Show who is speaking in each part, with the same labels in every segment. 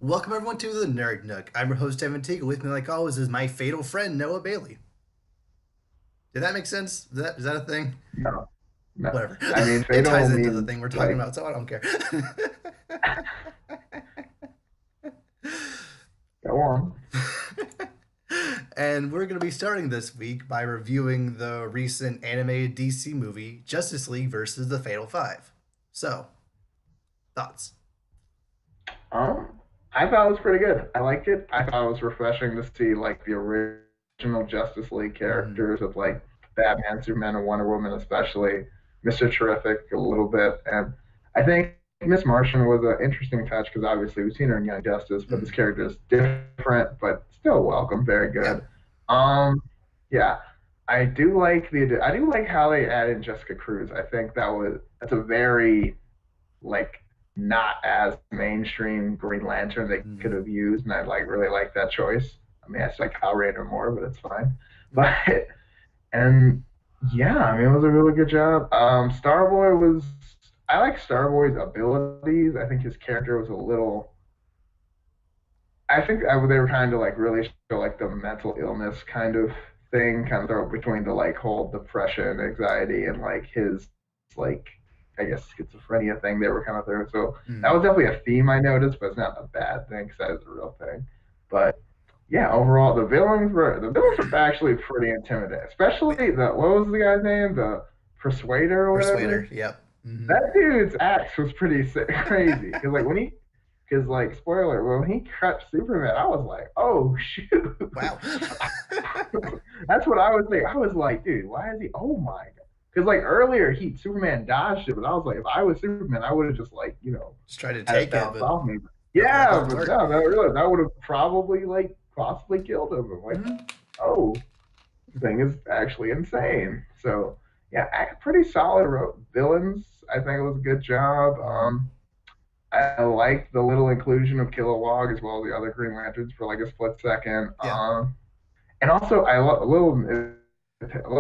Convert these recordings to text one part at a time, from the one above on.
Speaker 1: Welcome everyone to the Nerd Nook. I'm your host Evan Teagle. With me, like always, is my fatal friend Noah Bailey. Did that make sense? Is that a thing?
Speaker 2: No, no.
Speaker 1: Whatever.
Speaker 2: I mean,
Speaker 1: It
Speaker 2: fatal
Speaker 1: ties into the
Speaker 2: means
Speaker 1: thing we're talking
Speaker 2: like,
Speaker 1: about, so I don't care.
Speaker 2: go on.
Speaker 1: And we're going to be starting this week by reviewing the recent animated DC movie Justice League versus the Fatal Five. So, thoughts?
Speaker 2: Um, I thought it was pretty good. I liked it. I thought it was refreshing to see like the original Justice League
Speaker 1: Mm-hmm.
Speaker 2: characters of like Batman, Superman, and Wonder Woman, especially Mr. Terrific a little bit. And I think Miss Martian was an interesting touch because obviously we've seen her in Young Justice, but this
Speaker 1: Mm-hmm.
Speaker 2: character is different, but still welcome. Very
Speaker 1: Yeah.
Speaker 2: good. Um, yeah. I do like how they added Jessica Cruz. I think that's a very like not as mainstream Green Lantern they could
Speaker 1: Mm-hmm.
Speaker 2: have used, and I like really like that choice. I mean, I like Kyle Rayner more, but it's fine. But and yeah, I mean, it was a really good job. Starboy was I like Starboy's abilities. I think his character was a little. They were trying to like really show like the mental illness kind of thing, kind of throw between the like whole depression, anxiety, and like his like I guess schizophrenia thing they were kind of there. So that
Speaker 1: Mm-hmm.
Speaker 2: was definitely a theme I noticed, but it's not a bad thing because that is a real thing. But yeah, overall the villains were actually pretty intimidating, especially the what was the guy's name, the Persuader or
Speaker 1: Persuader.
Speaker 2: whatever.
Speaker 1: Yep. Mm-hmm.
Speaker 2: That dude's axe was pretty crazy because because like spoiler, when he cut Superman, I was like, oh shoot.
Speaker 1: Wow.
Speaker 2: That's what I was thinking. I was like, dude, why is he? Oh my god. Because like earlier, he Superman dodged it, but I was like, if I was Superman, I would have just like
Speaker 1: Just try to
Speaker 2: had it
Speaker 1: take it,
Speaker 2: bounce
Speaker 1: but
Speaker 2: off me.
Speaker 1: nope, that
Speaker 2: Yeah,
Speaker 1: doesn't
Speaker 2: but
Speaker 1: work.
Speaker 2: no, that would have probably like possibly killed him. I'm like,
Speaker 1: Mm-hmm.
Speaker 2: oh, this thing is actually insane. So yeah, pretty solid villains. I think it was a good job.
Speaker 1: Mm-hmm.
Speaker 2: I like the little inclusion of Kilowog as well as the other Green Lanterns for like a split second.
Speaker 1: Yeah.
Speaker 2: And also a little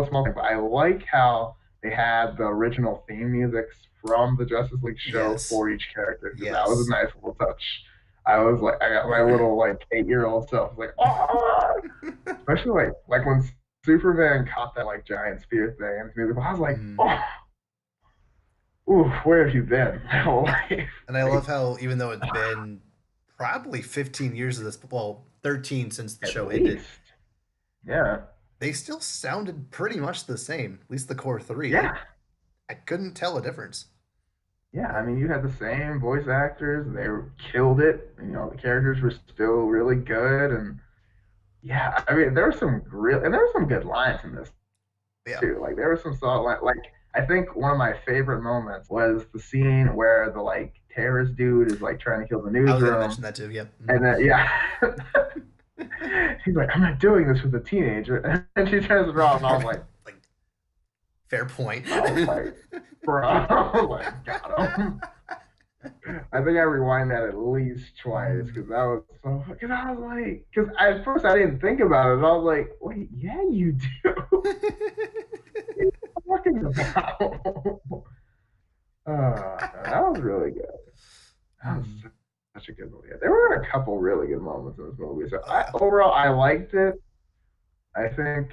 Speaker 2: small thing, but I like how they had the original theme music from the Justice League show
Speaker 1: Yes.
Speaker 2: for each character because that was a
Speaker 1: Yes.
Speaker 2: nice little touch. I was like, I got my little like 8-year-old self like, oh, especially like when Superman caught that like giant spear thing and music, I was like,
Speaker 1: Mm.
Speaker 2: oh, ooh, where have you been my whole life?
Speaker 1: And I love
Speaker 2: Like,
Speaker 1: how even though it's been probably 15 years of this, well, 13 since the
Speaker 2: at
Speaker 1: show ended,
Speaker 2: least, yeah,
Speaker 1: they still sounded pretty much the same. At least the core three. I
Speaker 2: yeah.
Speaker 1: I couldn't tell a difference.
Speaker 2: Yeah, I mean, you had the same voice actors, and killed it. The characters were still really good, and yeah, I mean, there were some good lines in this
Speaker 1: Yeah.
Speaker 2: too. Like, there were some solid lines. Like, I think one of my favorite moments was the scene where the like terrorist dude is like trying to kill the
Speaker 1: I was gonna mention
Speaker 2: newsroom,
Speaker 1: that too. Yep.
Speaker 2: and then yeah, he's like, "I'm not doing this with a teenager," and she turns around, and
Speaker 1: Like fair point.
Speaker 2: I was like, bro, I was like, got him. I think I rewind that at least twice
Speaker 1: Mm.
Speaker 2: because that was so. Because I was like, because at first I didn't think about it. And I was like, wait, yeah, you do. What are you talking about? That was really good. That was
Speaker 1: Mm.
Speaker 2: such a good movie. There were a couple really good moments in this movie. So
Speaker 1: Oh yeah.
Speaker 2: overall, I liked it. I think,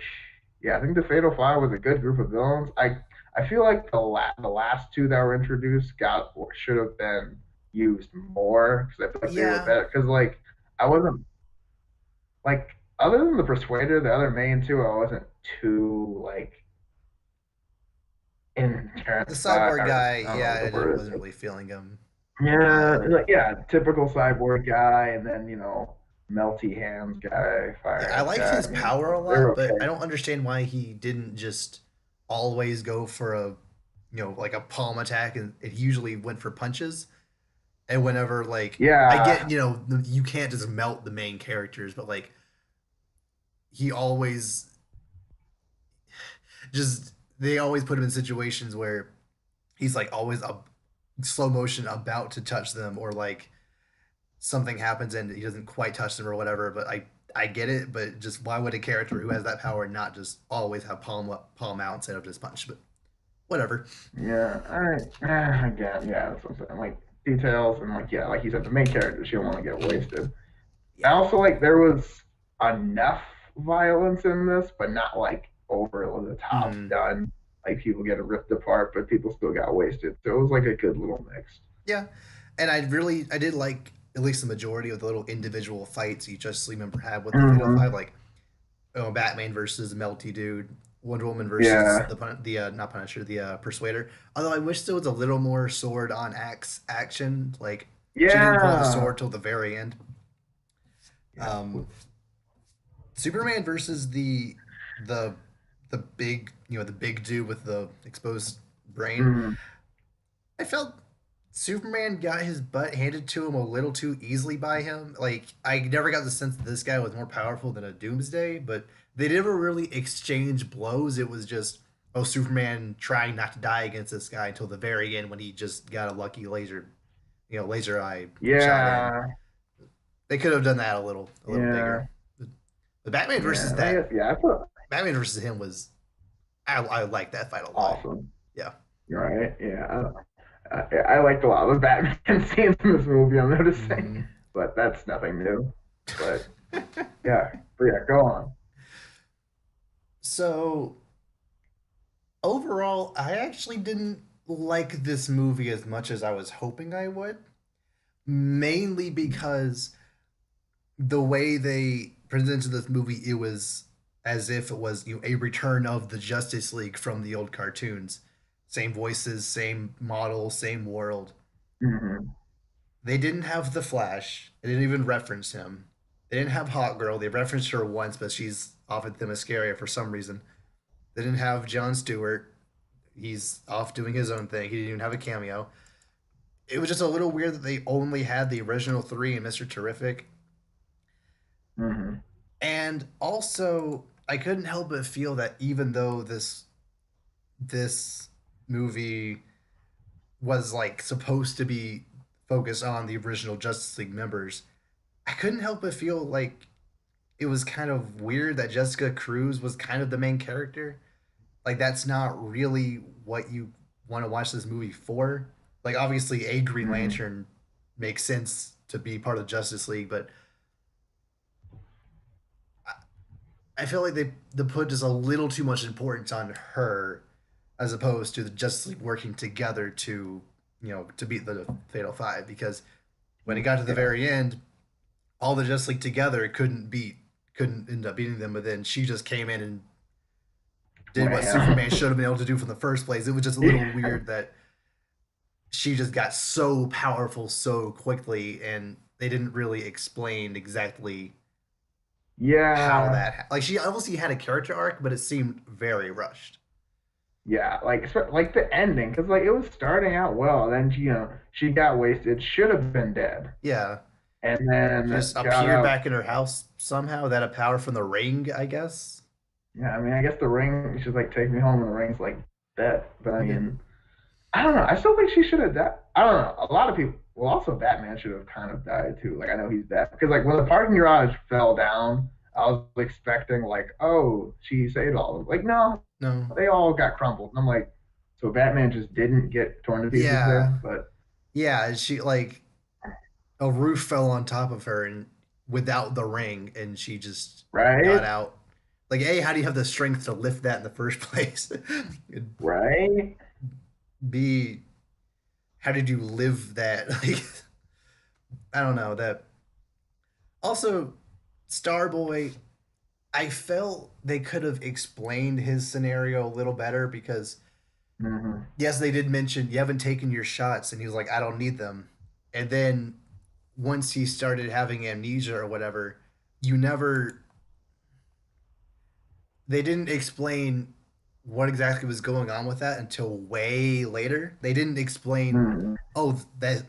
Speaker 2: yeah, I think the Fatal Five was a good group of villains. I feel like the last two that were introduced got or should have been used more because I feel like they were
Speaker 1: Yeah.
Speaker 2: better. Because like I wasn't like other than the Persuader, the other main two, I wasn't too like
Speaker 1: The
Speaker 2: entranced by.
Speaker 1: cyborg guy,
Speaker 2: I don't know
Speaker 1: yeah,
Speaker 2: what the
Speaker 1: I
Speaker 2: word
Speaker 1: wasn't
Speaker 2: is.
Speaker 1: really feeling him.
Speaker 2: Yeah, like yeah, typical cyborg guy, and then melty hands guy, fire
Speaker 1: Yeah, I
Speaker 2: hands
Speaker 1: liked
Speaker 2: guy.
Speaker 1: his
Speaker 2: I mean,
Speaker 1: power a
Speaker 2: they're
Speaker 1: lot, but I
Speaker 2: okay.
Speaker 1: don't understand why he didn't just always go for like a palm attack, and it usually went for punches. And whenever like I
Speaker 2: Yeah,
Speaker 1: get, you can't just melt the main characters, but like he always just they always put him in situations where he's like always a slow motion about to touch them, or like something happens and he doesn't quite touch them or whatever. But I get it, but just why would a character who has that power not just always have palm out instead of just punch? But whatever.
Speaker 2: yeah, again, yeah, that's what I'm saying. Like, details, and like yeah, like you said, the main character she don't want to get wasted. I
Speaker 1: Yeah.
Speaker 2: also like there was enough violence in this, but not like over the top
Speaker 1: Hmm.
Speaker 2: done. Like people get ripped apart, but people still got wasted. So it was like a good little mix.
Speaker 1: Yeah. And I did like at least the majority of the little individual fights each Justice League member had with the Fatal Five,
Speaker 2: Hmm.
Speaker 1: like Batman versus the Melty Dude, Wonder Woman versus
Speaker 2: Yeah,
Speaker 1: the not Punisher, the Persuader. Although I wish there was a little more sword on axe action. Like she didn't pull out the
Speaker 2: yeah,
Speaker 1: sword till the very end.
Speaker 2: yeah.
Speaker 1: Um, Superman versus the the big the big dude with the exposed brain.
Speaker 2: Mm,
Speaker 1: I felt Superman got his butt handed to him a little too easily by him. Like I never got the sense that this guy was more powerful than a Doomsday, but they never really exchanged blows. It was just Superman trying not to die against this guy until the very end when he just got a lucky laser eye shot in.
Speaker 2: yeah,
Speaker 1: They could have done that a little bigger.
Speaker 2: yeah,
Speaker 1: The Batman
Speaker 2: yeah.
Speaker 1: versus
Speaker 2: And I guess yeah, I thought
Speaker 1: Batman versus him was I like that fight a lot.
Speaker 2: awesome.
Speaker 1: Yeah.
Speaker 2: You're right. Yeah, I liked a lot of the Batman scenes in this movie. I'm noticing,
Speaker 1: Hmm.
Speaker 2: but that's nothing new. But but yeah, go on.
Speaker 1: So overall, I actually didn't like this movie as much as I was hoping I would. Mainly because the way they presented this movie, it was as if it was a return of the Justice League from the old cartoons. Same voices, same model, same world.
Speaker 2: Hmm.
Speaker 1: They didn't have the Flash. They didn't even reference him. They didn't have Hot Girl. They referenced her once, but she's off at Themyscira for some reason. They didn't have John Stewart. He's off doing his own thing. He didn't even have a cameo. It was just a little weird that they only had the original three and Mr. Terrific.
Speaker 2: Hmm.
Speaker 1: And also, I couldn't help but feel that even though this movie was like supposed to be focused on the original Justice League members, I couldn't help but feel like it was kind of weird that Jessica Cruz was kind of the main character. Like that's not really what you want to watch this movie for. Like obviously a Green
Speaker 2: Hmm.
Speaker 1: Lantern makes sense to be part of the Justice League, but I feel like they put just a little too much importance on her as opposed to the Justice League working together to to beat the Fatal Five. Because when it got to the
Speaker 2: Yeah.
Speaker 1: very end, all the Justice League together couldn't end up beating them. But then she just came in and did what Superman
Speaker 2: Man.
Speaker 1: should have been able to do from the first place. It was just a little weird that she just got so powerful so quickly, and they didn't really explain exactly how
Speaker 2: Yeah.
Speaker 1: that like she obviously had a character arc, but it seemed very rushed.
Speaker 2: Yeah, like the ending, because like it was starting out well, then she got wasted, should have been dead,
Speaker 1: Yeah,
Speaker 2: and
Speaker 1: she
Speaker 2: then
Speaker 1: just
Speaker 2: got
Speaker 1: appeared
Speaker 2: out.
Speaker 1: back in her house somehow. That a power from the ring, I guess.
Speaker 2: Yeah, I mean, I guess the ring. She's like, take me home, and the ring's like that. But I mean, I don't know. I still think she should have died. I don't know. A lot of people. Well, also Batman should have kind of died too. Like I know he's bad because like when the parking garage fell down, I was expecting like, oh, she saved all of them. Like no,
Speaker 1: No.
Speaker 2: they all got crumpled. And I'm like, so Batman just didn't get torn to pieces
Speaker 1: Yeah,
Speaker 2: there. But
Speaker 1: yeah. She like a roof fell on top of her and without the ring, and she just got
Speaker 2: right,
Speaker 1: out. Like, A, how do you have the strength to lift that in the first place?
Speaker 2: right,
Speaker 1: B, how did you live that? Like, I don't know. That also, Starboy, I felt they could have explained his scenario a little better because
Speaker 2: hmm,
Speaker 1: yes, they did mention you haven't taken your shots, and he was like, I don't need them. And then once he started having amnesia or whatever, you never they didn't explain what exactly was going on with that until way later. They didn't explain,
Speaker 2: hmm,
Speaker 1: oh, that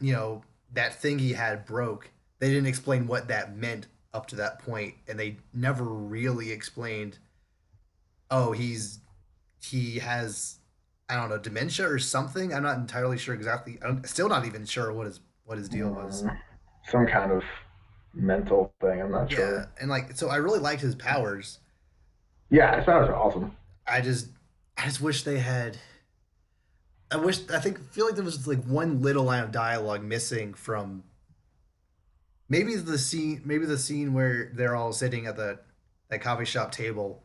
Speaker 1: that thing he had broke. They didn't explain what that meant up to that point, and they never really explained. Oh, he has I don't know dementia or something. I'm not entirely sure exactly. I'm still not even sure what his deal was.
Speaker 2: hmm. Some kind of mental thing. I'm not
Speaker 1: Yeah,
Speaker 2: sure.
Speaker 1: and like so, I really liked his powers.
Speaker 2: Yeah, his powers are awesome.
Speaker 1: I just I just wish they had feel like there was like one little line of dialogue missing from maybe the scene where they're all sitting at the that coffee shop table,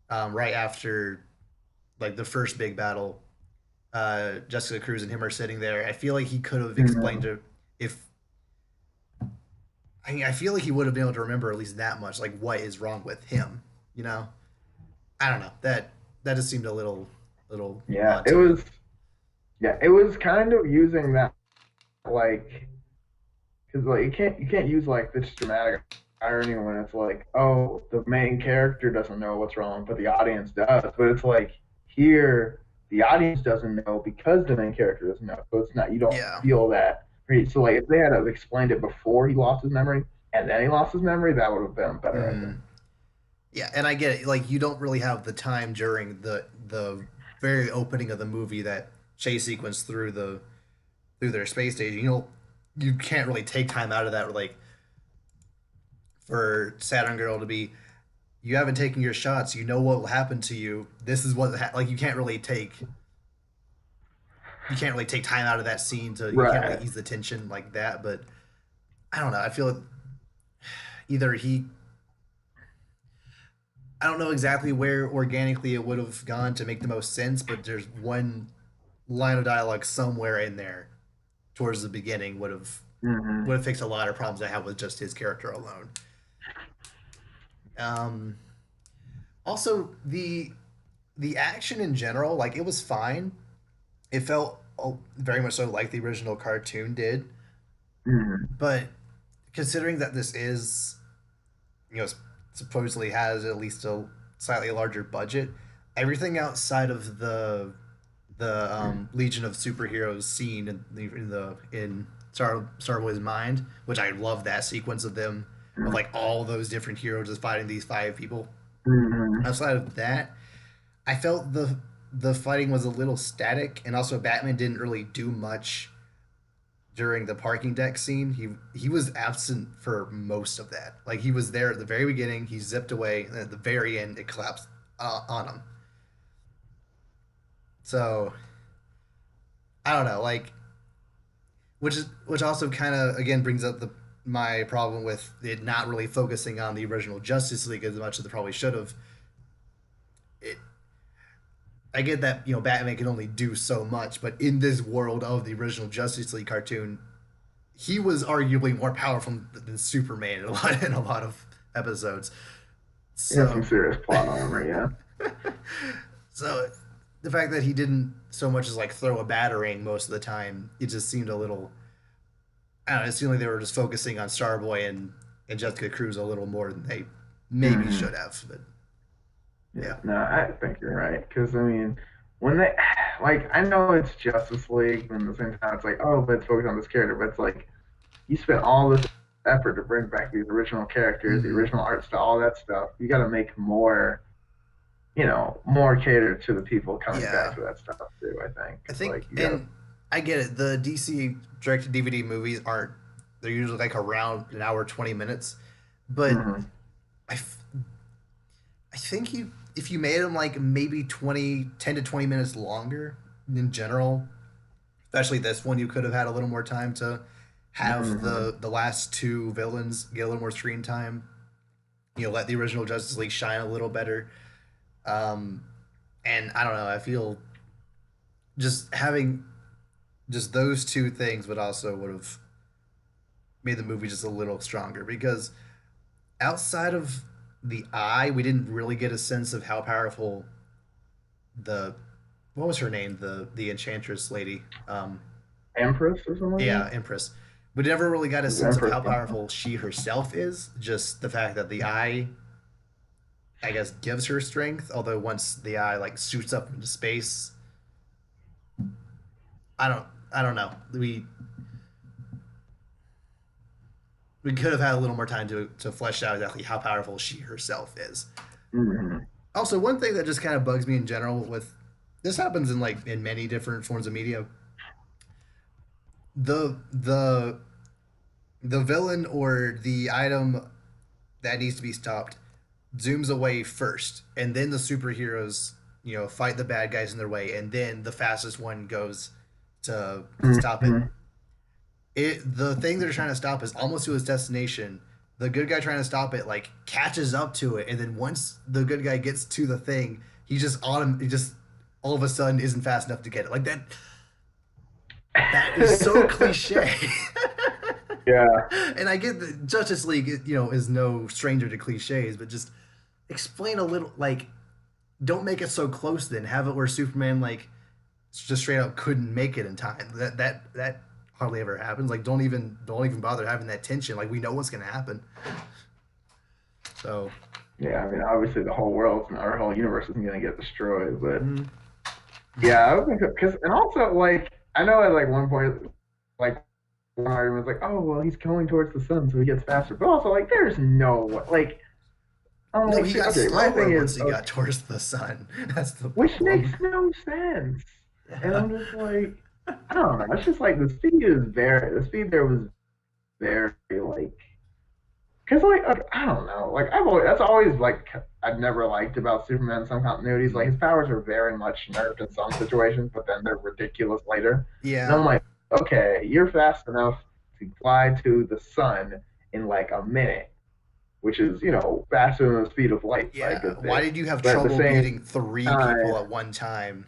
Speaker 1: right after like the first big battle. Jessica Cruz and him are sitting there. I feel like he could have explained
Speaker 2: Mhm.
Speaker 1: to if I mean, I feel like he would have been able to remember at least that much, like what is wrong with him. You know, I don't know that just seemed a little
Speaker 2: Yeah,
Speaker 1: odd to me.
Speaker 2: it was kind of using that like because like you can't use like this dramatic irony when it's like, oh, the main character doesn't know what's wrong, but the audience does. But it's like here the audience doesn't know because the main character doesn't know. So it's not, you don't
Speaker 1: Yeah.
Speaker 2: feel that. Right? So like if they had explained it before he lost his memory and then he lost his memory, that would have been better, I
Speaker 1: Mm,
Speaker 2: think.
Speaker 1: yeah, and I get it. Like you don't really have the time during the very opening of the movie, that chase sequence through their space station. You can't really take time out of that. Like for Saturn Girl to be, you haven't taken your shots. You know what will happen to you. This is like you can't really take time out of that scene to you can't really
Speaker 2: Right.
Speaker 1: ease the tension like that. But I don't know. I feel like either he I don't know exactly where organically it would have gone to make the most sense, but there's one line of dialogue somewhere in there towards the beginning
Speaker 2: Hmm.
Speaker 1: would have fixed a lot of problems I have with just his character alone. Um, Also, the action in general, like it was fine. It felt very much so like the original cartoon did,
Speaker 2: Hmm.
Speaker 1: but considering that this is, you know, supposedly has at least a slightly larger budget, everything outside of the Legion of Superheroes scene in Starboy's mind, which I love that sequence of them of like all those different heroes just fighting these five people.
Speaker 2: Hmm.
Speaker 1: Outside of that, I felt the fighting was a little static, and also Batman didn't really do much during the parking deck scene. He was absent for most of that. Like he was there at the very beginning, he zipped away, and at the very end it collapsed on him. So I don't know, like which also kind of again brings up the my problem with it not really focusing on the original Justice League as much as it probably should have. It, I get that Batman can only do so much, but in this world of the original Justice League cartoon, he was arguably more powerful than Superman in a lot of episodes.
Speaker 2: He has some
Speaker 1: So,
Speaker 2: serious plot armor, yeah.
Speaker 1: so the fact that he didn't so much as like throw a battering most of the time, it just seemed a little. I don't know. It seemed like they were just focusing on Starboy and Jessica Cruz a little more than they maybe
Speaker 2: Hmm.
Speaker 1: should have. But
Speaker 2: Yeah,
Speaker 1: yeah,
Speaker 2: no, I think you're right. Because, I mean, when they, like, I know it's Justice League, and at the same time, it's like, oh, let's focus on this character. But it's like, you spent all this effort to bring back these original characters, the
Speaker 1: mm-hmm.
Speaker 2: original art style, all that stuff. You got to make more, more catered to the people coming back
Speaker 1: Yeah.
Speaker 2: for that stuff, too, I think.
Speaker 1: I
Speaker 2: Because,
Speaker 1: think,
Speaker 2: like, you got to,
Speaker 1: and I get it. The DC direct to DVD movies aren't. They're usually like around an hour 20 minutes, but
Speaker 2: hmm
Speaker 1: I, f- I think if you made them like maybe 10 to 20 minutes longer in general, especially this one, you could have had a little more time to have
Speaker 2: hmm
Speaker 1: the last two villains get a little more screen time. Let the original Justice League shine a little better. Um, and I don't know. I feel just having just those two things would have made the movie just a little stronger, because outside of the eye, we didn't really get a sense of how powerful the what was her name, the enchantress lady,
Speaker 2: Empress or something like
Speaker 1: yeah, Empress. We never really got a
Speaker 2: that?
Speaker 1: sense of
Speaker 2: Empress.
Speaker 1: how powerful she herself is. Just the fact that the eye, I guess, gives her strength. Although once the eye like shoots up into space, I don't know. We could have had a little more time to flesh out exactly how powerful she herself is.
Speaker 2: Hmm.
Speaker 1: Also, one thing that just kind of bugs me in general with this happens in like in many different forms of media. The the the villain or the item that needs to be stopped zooms away first, and then the superheroes. fight the bad guys in their way, and then the fastest one goes to stop it.
Speaker 2: Mm-hmm.
Speaker 1: The thing they're trying to stop is almost to its destination. The good guy trying to stop it like catches up to it, and then once the good guy gets to the thing, he just all of a sudden isn't fast enough to get it. Like that is so cliche.
Speaker 2: Yeah.
Speaker 1: And I get that Justice League, is no stranger to cliches, but just explain a little, like, don't make it so close. Then have it where Superman like just straight up couldn't make it in time. That hardly ever happens. Like, don't even bother having that tension. Like, we know what's gonna happen. So
Speaker 2: Yeah, I mean, obviously the whole world and our whole universe isn't gonna get destroyed, but
Speaker 1: mm,
Speaker 2: yeah, I would think because and also like I know at like one point like one argument was like, oh well, he's going towards the sun, so he gets faster, but also like there's no like I'm
Speaker 1: no,
Speaker 2: like
Speaker 1: he got
Speaker 2: okay, my
Speaker 1: slower
Speaker 2: thing
Speaker 1: once
Speaker 2: is
Speaker 1: he got towards the sun. That's the
Speaker 2: which makes
Speaker 1: problem.
Speaker 2: no sense, and
Speaker 1: Yeah.
Speaker 2: I'm just like I don't know, it's just like the speed there was very like because like I don't know, like that's always like I've never liked about Superman in some continuities. Like
Speaker 1: Mm.
Speaker 2: his powers are very much nerfed in some situations, but then they're ridiculous later. And
Speaker 1: Yeah.
Speaker 2: I'm like, okay, you're fast enough to fly to the sun in like a minute, which is faster than the speed of light by a
Speaker 1: Yeah.
Speaker 2: good
Speaker 1: Why
Speaker 2: bit.
Speaker 1: did you have
Speaker 2: But at the
Speaker 1: trouble
Speaker 2: same
Speaker 1: muting three people
Speaker 2: time,
Speaker 1: at one time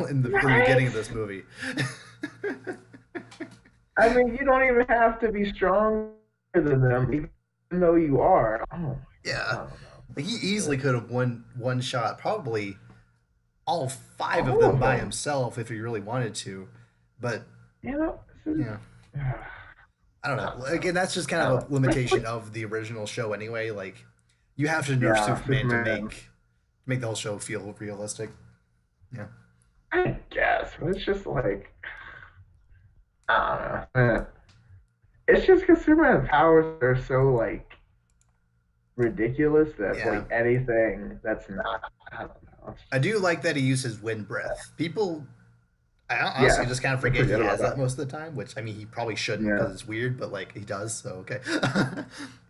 Speaker 1: in the
Speaker 2: right?
Speaker 1: beginning of this movie?
Speaker 2: I mean, you don't even have to be stronger than them, even though you are. Oh my god, I
Speaker 1: Yeah.
Speaker 2: don't know.
Speaker 1: Like, he easily could have won one shot, probably all five of
Speaker 2: All
Speaker 1: them
Speaker 2: of
Speaker 1: by
Speaker 2: them.
Speaker 1: himself if he really wanted to. But
Speaker 2: This is,
Speaker 1: yeah, I don't
Speaker 2: I
Speaker 1: know.
Speaker 2: don't know.
Speaker 1: Again, that's just kind
Speaker 2: I don't
Speaker 1: of
Speaker 2: know.
Speaker 1: a limitation of the original show anyway. Like, you have to nerf
Speaker 2: Yeah,
Speaker 1: Superman to
Speaker 2: Superman.
Speaker 1: make the whole show feel realistic. Yeah.
Speaker 2: I guess, but it's just like I don't know. It's just because Superman's powers are so like ridiculous that
Speaker 1: Yeah.
Speaker 2: like anything that's not, I don't know. It's
Speaker 1: I
Speaker 2: just,
Speaker 1: do like that he uses wind breath. People, I honestly
Speaker 2: yeah,
Speaker 1: just kind of
Speaker 2: I
Speaker 1: forget he
Speaker 2: forget about
Speaker 1: has that
Speaker 2: that.
Speaker 1: most of the time, which, I mean, he probably shouldn't
Speaker 2: Yeah,
Speaker 1: because it's weird, but like he does, so okay.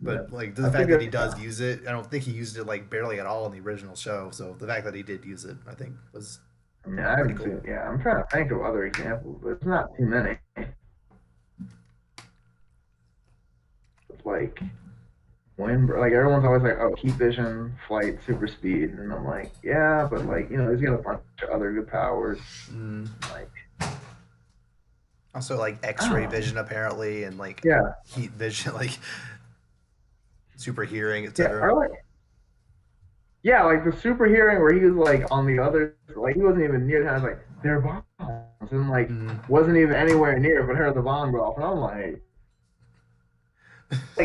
Speaker 2: yeah.
Speaker 1: But like the
Speaker 2: That's a
Speaker 1: fact that
Speaker 2: good.
Speaker 1: he does use it, I don't think he used it like barely at all in the original show. So the fact that he did use it, I think, was
Speaker 2: I mean, I
Speaker 1: pretty
Speaker 2: haven't
Speaker 1: cool.
Speaker 2: seen. Yeah, I'm trying to think of other examples, but it's not too many. It's like when like everyone's always like, oh, heat vision, flight, super speed, and I'm like, yeah, but like he's got a bunch of other good powers.
Speaker 1: Mm.
Speaker 2: Like
Speaker 1: Also, like
Speaker 2: I
Speaker 1: X-ray
Speaker 2: don't know.
Speaker 1: vision apparently, and like
Speaker 2: Yeah,
Speaker 1: heat vision, like super hearing,
Speaker 2: yeah,
Speaker 1: etc.
Speaker 2: or like yeah, like the super hearing where he was like on the other, like he wasn't even near. I was like, they're bombs, and like
Speaker 1: Mm.
Speaker 2: wasn't even anywhere near, but heard the bomb go off, and I'm like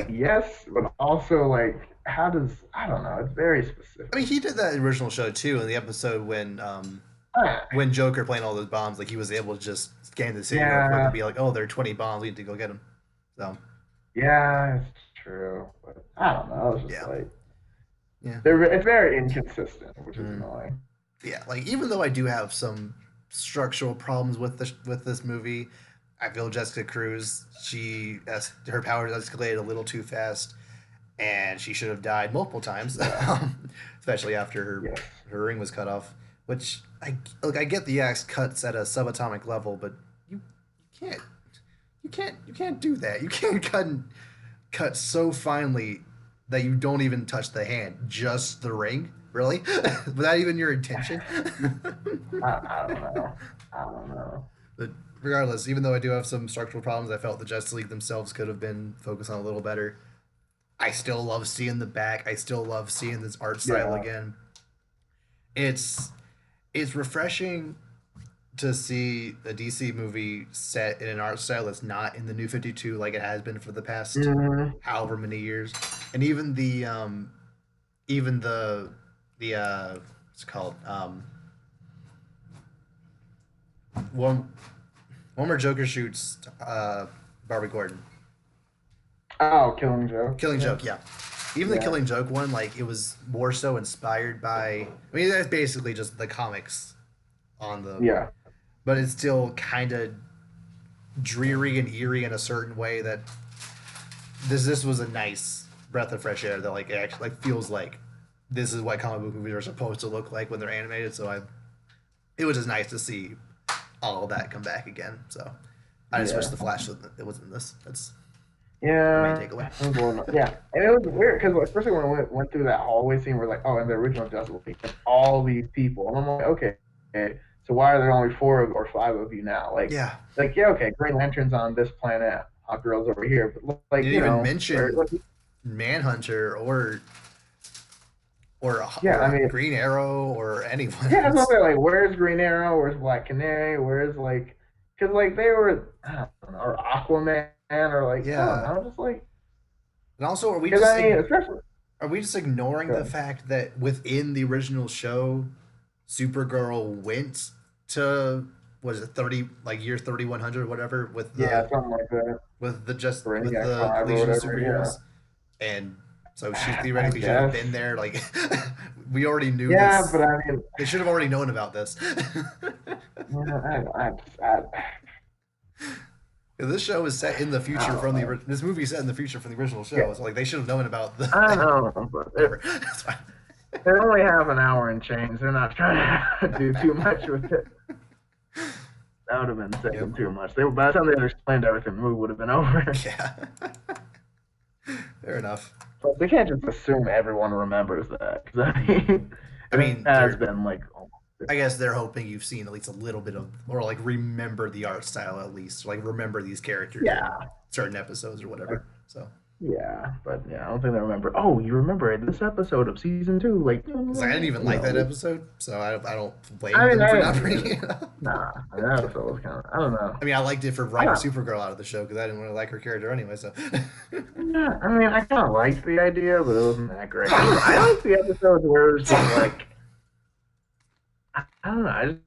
Speaker 2: yes, but also like how does I don't know. It's very
Speaker 1: I mean,
Speaker 2: specific.
Speaker 1: he did that in the original show too in the episode
Speaker 2: Ah,
Speaker 1: when Joker playing all those bombs, like he was able to just scan the city real quick and
Speaker 2: yeah,
Speaker 1: be like, "Oh, there are 20 bombs. We need to go get them." So
Speaker 2: yeah, it's true, but I don't know. It's just
Speaker 1: yeah,
Speaker 2: like
Speaker 1: yeah,
Speaker 2: it's very inconsistent, which is
Speaker 1: mm.
Speaker 2: annoying.
Speaker 1: Yeah. Like, even though I do have some structural problems with this movie, I feel Jessica Cruz, her powers escalated a little too fast, and she should have died multiple times,
Speaker 2: Yeah,
Speaker 1: especially after
Speaker 2: yes,
Speaker 1: her ring was cut off. Which I get the axe cuts at a subatomic level, but you can't you can't do that. You can't cut so finely that you don't even touch the hand, just the ring. Really, without even your intention.
Speaker 2: I don't know. I don't know.
Speaker 1: But regardless, even though I do have some structural problems, I felt the Justice League themselves could have been focused on a little better. I still love seeing the back. I still love seeing this art style
Speaker 2: Yeah.
Speaker 1: again. It's it's refreshing to see a DC movie set in an art style that's not in the New 52 like it has been for the past
Speaker 2: Hmm.
Speaker 1: however many years. And even the what's it called, one one where Joker shoots Barbie Gordon.
Speaker 2: Oh, Killing Joke.
Speaker 1: Killing
Speaker 2: Yeah.
Speaker 1: Joke, yeah. Even the
Speaker 2: Yeah.
Speaker 1: Killing Joke one, like, it was more so inspired by. I mean, that's basically just the comics on the,
Speaker 2: Yeah.
Speaker 1: but it's still kind of dreary and eerie in a certain way that this was a nice breath of fresh air that, like, it actually, like, feels like this is what comic book movies are supposed to look like when they're animated. So it was just nice to see all of that come back again. So I just wish
Speaker 2: Yeah.
Speaker 1: the Flash it wasn't in this. That's the main
Speaker 2: Yeah,
Speaker 1: takeaway.
Speaker 2: it was a little, yeah, and it was weird because especially when we went through that hallway scene, we're like, oh, in the original Justice League, there's all these people, and I'm like, okay, so why are there only or five of you now?
Speaker 1: Yeah,
Speaker 2: Yeah, okay, Green Lantern's on this planet, Hawkgirl's over here, but
Speaker 1: they
Speaker 2: like,
Speaker 1: didn't even
Speaker 2: where,
Speaker 1: mention
Speaker 2: like,
Speaker 1: Manhunter
Speaker 2: yeah, I
Speaker 1: or
Speaker 2: mean,
Speaker 1: Green Arrow or anyone
Speaker 2: yeah, that's what
Speaker 1: else.
Speaker 2: they're like. Where's Green Arrow? Where's Black Canary? Where's like, because like they were, I don't know, or Aquaman, or like I don't
Speaker 1: Yeah,
Speaker 2: know, just like
Speaker 1: and also
Speaker 2: because I mean, especially.
Speaker 1: are we just ignoring the fact that within the original show, Supergirl went to what is it 30 like year 3100 whatever
Speaker 2: Yeah, something like that.
Speaker 1: with
Speaker 2: Brainiac
Speaker 1: the
Speaker 2: 5 or
Speaker 1: Legion of
Speaker 2: whatever,
Speaker 1: Superheroes,
Speaker 2: yeah.
Speaker 1: and so she
Speaker 2: I
Speaker 1: theoretically should have
Speaker 2: guess.
Speaker 1: been there. Like we already knew
Speaker 2: Yeah,
Speaker 1: this.
Speaker 2: but I mean,
Speaker 1: They should have already known about this. This show is set in the
Speaker 2: I
Speaker 1: future
Speaker 2: don't
Speaker 1: from
Speaker 2: know.
Speaker 1: this movie is set in the future from the original
Speaker 2: Yeah,
Speaker 1: show. So like they should have known about the
Speaker 2: I don't know, but
Speaker 1: whatever. That's fine.
Speaker 2: they're only half an hour and change. They're not trying to do too much with it. That would have been
Speaker 1: Yep.
Speaker 2: taking too much. By the time they had explained everything, the movie would have been over.
Speaker 1: Yeah. Fair enough.
Speaker 2: But they can't just assume everyone remembers that, because I mean,
Speaker 1: I
Speaker 2: it
Speaker 1: mean,
Speaker 2: has been like almost
Speaker 1: I guess they're hoping you've seen at least a little bit of, or like remember the art style at least, like remember these characters in
Speaker 2: yeah,
Speaker 1: certain episodes or whatever. So,
Speaker 2: yeah, but yeah, I don't think they remember. Oh, you remember this episode of season two? Like,
Speaker 1: because I didn't even like that
Speaker 2: no.
Speaker 1: episode, so I don't blame
Speaker 2: I mean,
Speaker 1: them
Speaker 2: I
Speaker 1: for not
Speaker 2: didn't.
Speaker 1: bringing it up.
Speaker 2: Nah, that episode was kind of. I don't know.
Speaker 1: I mean, I liked it for
Speaker 2: I
Speaker 1: writing
Speaker 2: don't.
Speaker 1: Supergirl out of the show because I didn't really like her character anyway. So,
Speaker 2: Yeah, I mean, I kind of liked the idea, but it wasn't that great. I like the episodes where it was just like I don't know. I just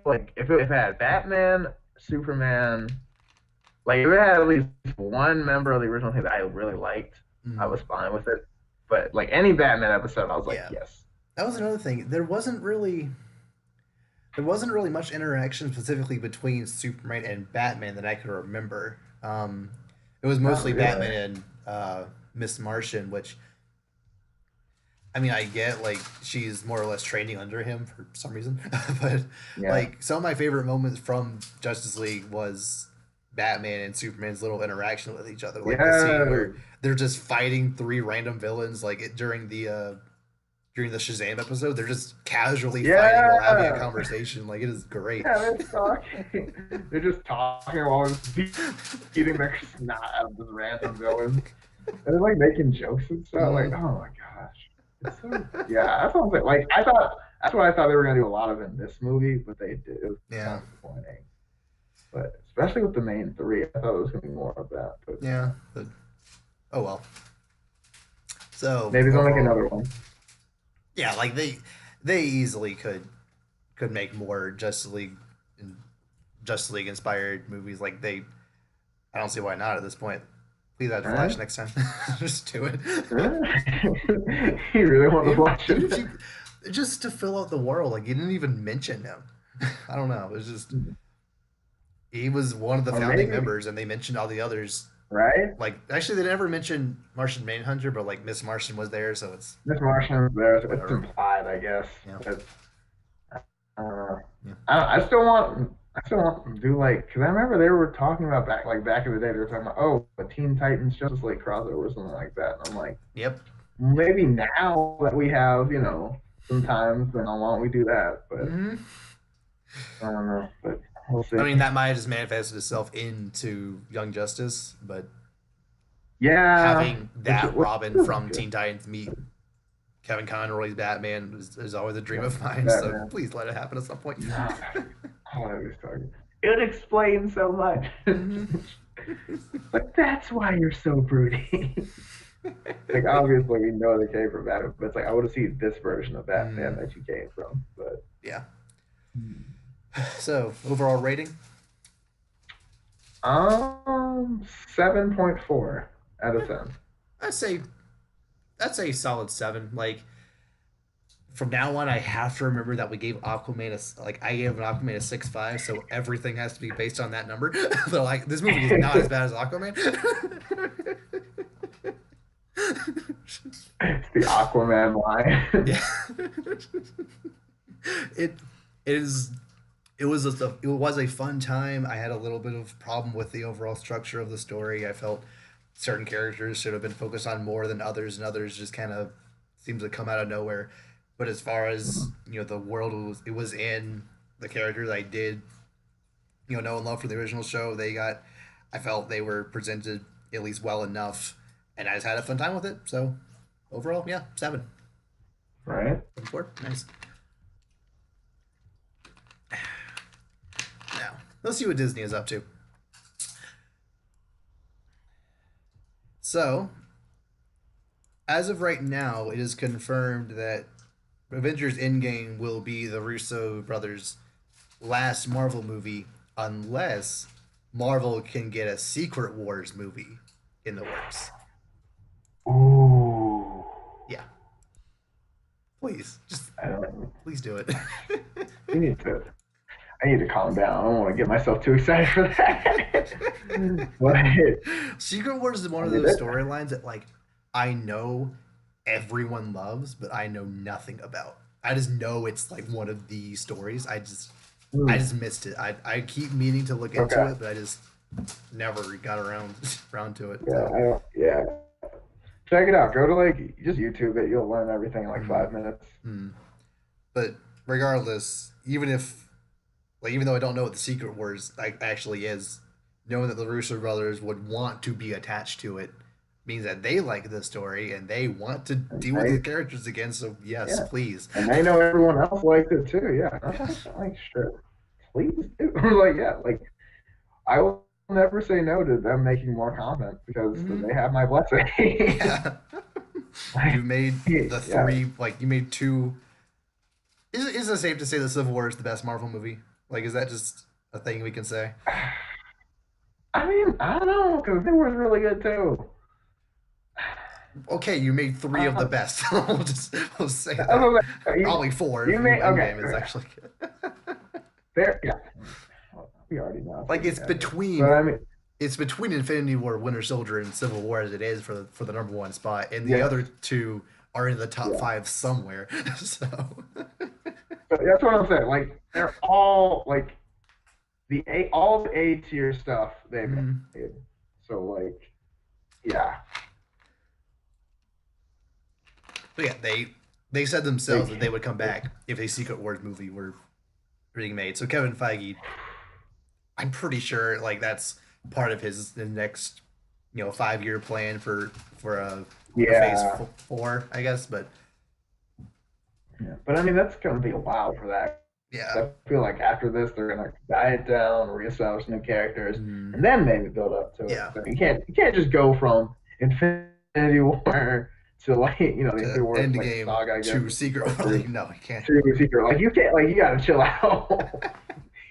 Speaker 2: like if it had Batman, Superman, like if it had at least one member of the original thing that I really liked, I
Speaker 1: mm,
Speaker 2: was fine with it. But like any Batman episode, I was like,
Speaker 1: yeah,
Speaker 2: yes.
Speaker 1: that was another thing. There wasn't really much interaction specifically between Superman and Batman that I could remember. It was
Speaker 2: Not
Speaker 1: mostly
Speaker 2: really.
Speaker 1: Batman and Miss Martian, which I mean I get like she's more or less training under him for some reason, but
Speaker 2: Yeah.
Speaker 1: like some of my favorite moments from Justice League was Batman and Superman's little interaction with each other, like the scene
Speaker 2: Yeah.
Speaker 1: where they're just fighting three random villains, like during the Shazam episode, they're just casually fighting while having a
Speaker 2: Yeah.
Speaker 1: conversation. Like it is great.
Speaker 2: Yeah, they're talking. They're just talking while beating their snot out of this random villain. And they're like making jokes and stuff. Like,
Speaker 1: Mhm.
Speaker 2: oh my gosh. It's so yeah, that's what I'm saying. Like I thought that's what I thought they were gonna do a lot of in this movie, but they did. It was kind
Speaker 1: Yeah,
Speaker 2: of disappointing. But especially with the main three, I thought it was gonna be more of that. But
Speaker 1: yeah. But oh well. So
Speaker 2: maybe they'll make
Speaker 1: overall,
Speaker 2: another one.
Speaker 1: yeah, like they easily could make more Justice League inspired movies. Like I don't see why not at this point. Please add
Speaker 2: Huh?
Speaker 1: Flash next time. Just do it.
Speaker 2: You really want to watch
Speaker 1: Even if
Speaker 2: it?
Speaker 1: you just to fill out the world, like you didn't even mention him. I don't know. It was just he was one of the
Speaker 2: Or
Speaker 1: founding
Speaker 2: maybe,
Speaker 1: members, and they mentioned all the others.
Speaker 2: right?
Speaker 1: Like actually, they never mentioned Martian Manhunter, but like Miss Martian was there, so it's
Speaker 2: Miss Martian there. It's
Speaker 1: whatever.
Speaker 2: implied, I guess.
Speaker 1: Yeah,
Speaker 2: But uh,
Speaker 1: yeah.
Speaker 2: I still want to do like, because I remember they were talking about back in the day, they were talking about, oh, a Teen Titans Justice League crossover or something like that. And I'm like,
Speaker 1: Yep.
Speaker 2: maybe now that we have, some times, then why don't we do that? But
Speaker 1: Hmm.
Speaker 2: I don't know. But we'll see.
Speaker 1: I mean, that might have just manifested itself into Young Justice, but
Speaker 2: Yeah,
Speaker 1: having
Speaker 2: which
Speaker 1: that
Speaker 2: which
Speaker 1: Robin
Speaker 2: is
Speaker 1: from
Speaker 2: good.
Speaker 1: Teen Titans meet Kevin Conroy's Batman is always a dream
Speaker 2: Yeah,
Speaker 1: of mine. So
Speaker 2: Batman.
Speaker 1: please let it happen at some point.
Speaker 2: No, oh, I was talking. It explains so much.
Speaker 1: Hmm.
Speaker 2: But that's why you're so broody. Like obviously we know they came from Batman, but it's like I want to see this version of Batman
Speaker 1: Mm,
Speaker 2: that you came from. But
Speaker 1: yeah. So overall rating,
Speaker 2: 7.4 out of 10.
Speaker 1: I'd say that's a solid 7. Like from now on, I have to remember that we gave Aquaman like I gave an Aquaman a 6.5, so everything has to be based on that number. So like this movie is not as bad as Aquaman.
Speaker 2: It's the Aquaman line.
Speaker 1: Yeah. it it is it was a fun time. I had a little bit of problem with the overall structure of the story. I felt certain characters should have been focused on more than others, and others just kind of seems to come out of nowhere. But as far as the world it was in, the characters I did know and love for the original show, I felt they were presented at least well enough, and I just had a fun time with it. So overall, yeah, 7.
Speaker 2: Right?
Speaker 1: 4, nice. Now let's see what Disney is up to. So, as of right now, it is confirmed that Avengers Endgame will be the Russo brothers' last Marvel movie, unless Marvel can get a Secret Wars movie in the works.
Speaker 2: Ooh.
Speaker 1: Yeah, please, just
Speaker 2: I don't.
Speaker 1: please do it.
Speaker 2: We need to. I need to calm down. I don't want to get myself too excited for that. But
Speaker 1: Secret Wars is one
Speaker 2: I
Speaker 1: of
Speaker 2: mean,
Speaker 1: those
Speaker 2: that,
Speaker 1: storylines that I know everyone loves, but I know nothing about. I just know it's like one of the stories. I
Speaker 2: mm,
Speaker 1: just missed it. I keep meaning to look into
Speaker 2: okay.
Speaker 1: it, but I just never got around to it.
Speaker 2: Yeah.
Speaker 1: So,
Speaker 2: I don't. Yeah. Check it out. Go to like just YouTube it. You'll learn everything in like
Speaker 1: mm,
Speaker 2: 5 minutes.
Speaker 1: mm. But regardless, even though I don't know what the Secret Wars actually is, knowing that the Russo brothers would want to be attached to it means that they like the story and they want to
Speaker 2: And
Speaker 1: deal with the
Speaker 2: they,
Speaker 1: characters again. So yes,
Speaker 2: yeah.
Speaker 1: please.
Speaker 2: And they know everyone else liked it too. Yeah. That's like sure. Please do. Like yeah. Like I will never say no to them making more content because
Speaker 1: Hmm.
Speaker 2: they have my blessing.
Speaker 1: Yeah, you
Speaker 2: Like,
Speaker 1: made the
Speaker 2: yeah.
Speaker 1: three. You made two. Is it safe to say the Civil War is the best Marvel movie? Is that just a thing we can say?
Speaker 2: I mean, I don't know because it was really good too.
Speaker 1: Okay, you made three of the
Speaker 2: Uh,
Speaker 1: best. We'll say
Speaker 2: I
Speaker 1: that.
Speaker 2: was like,
Speaker 1: Probably four
Speaker 2: you
Speaker 1: if
Speaker 2: made okay.
Speaker 1: Endgame is actually good.
Speaker 2: There, yeah. Well, we already know how
Speaker 1: It's
Speaker 2: that is, but I mean,
Speaker 1: between Infinity War, Winter Soldier, and Civil War as it is for the number one spot, and the
Speaker 2: yes,
Speaker 1: other two are in the top
Speaker 2: yeah.
Speaker 1: five somewhere. So
Speaker 2: But that's what I'm saying. Like they're all like all the A tier stuff they
Speaker 1: mm.
Speaker 2: made. So like, yeah,
Speaker 1: But yeah, they said
Speaker 2: they
Speaker 1: themselves that they
Speaker 2: can.
Speaker 1: would come
Speaker 2: They,
Speaker 1: back if a Secret Wars movie were being made. So Kevin Feige, I'm pretty sure that's part of his the next 5-year plan for Phase
Speaker 2: yeah,
Speaker 1: 4, I guess. But
Speaker 2: yeah. But I mean, that's gonna be a while for that.
Speaker 1: yeah,
Speaker 2: I feel like after this, they're gonna diet down, reestablish new characters,
Speaker 1: mm,
Speaker 2: and then maybe build up to it.
Speaker 1: yeah,
Speaker 2: So you can't just go from Infinity War to like the
Speaker 1: to
Speaker 2: Infinity War like
Speaker 1: Endgame
Speaker 2: saga, I guess,
Speaker 1: to Secret
Speaker 2: like
Speaker 1: War.
Speaker 2: to
Speaker 1: No, I can't.
Speaker 2: Secret. Like you can't like you gotta chill out.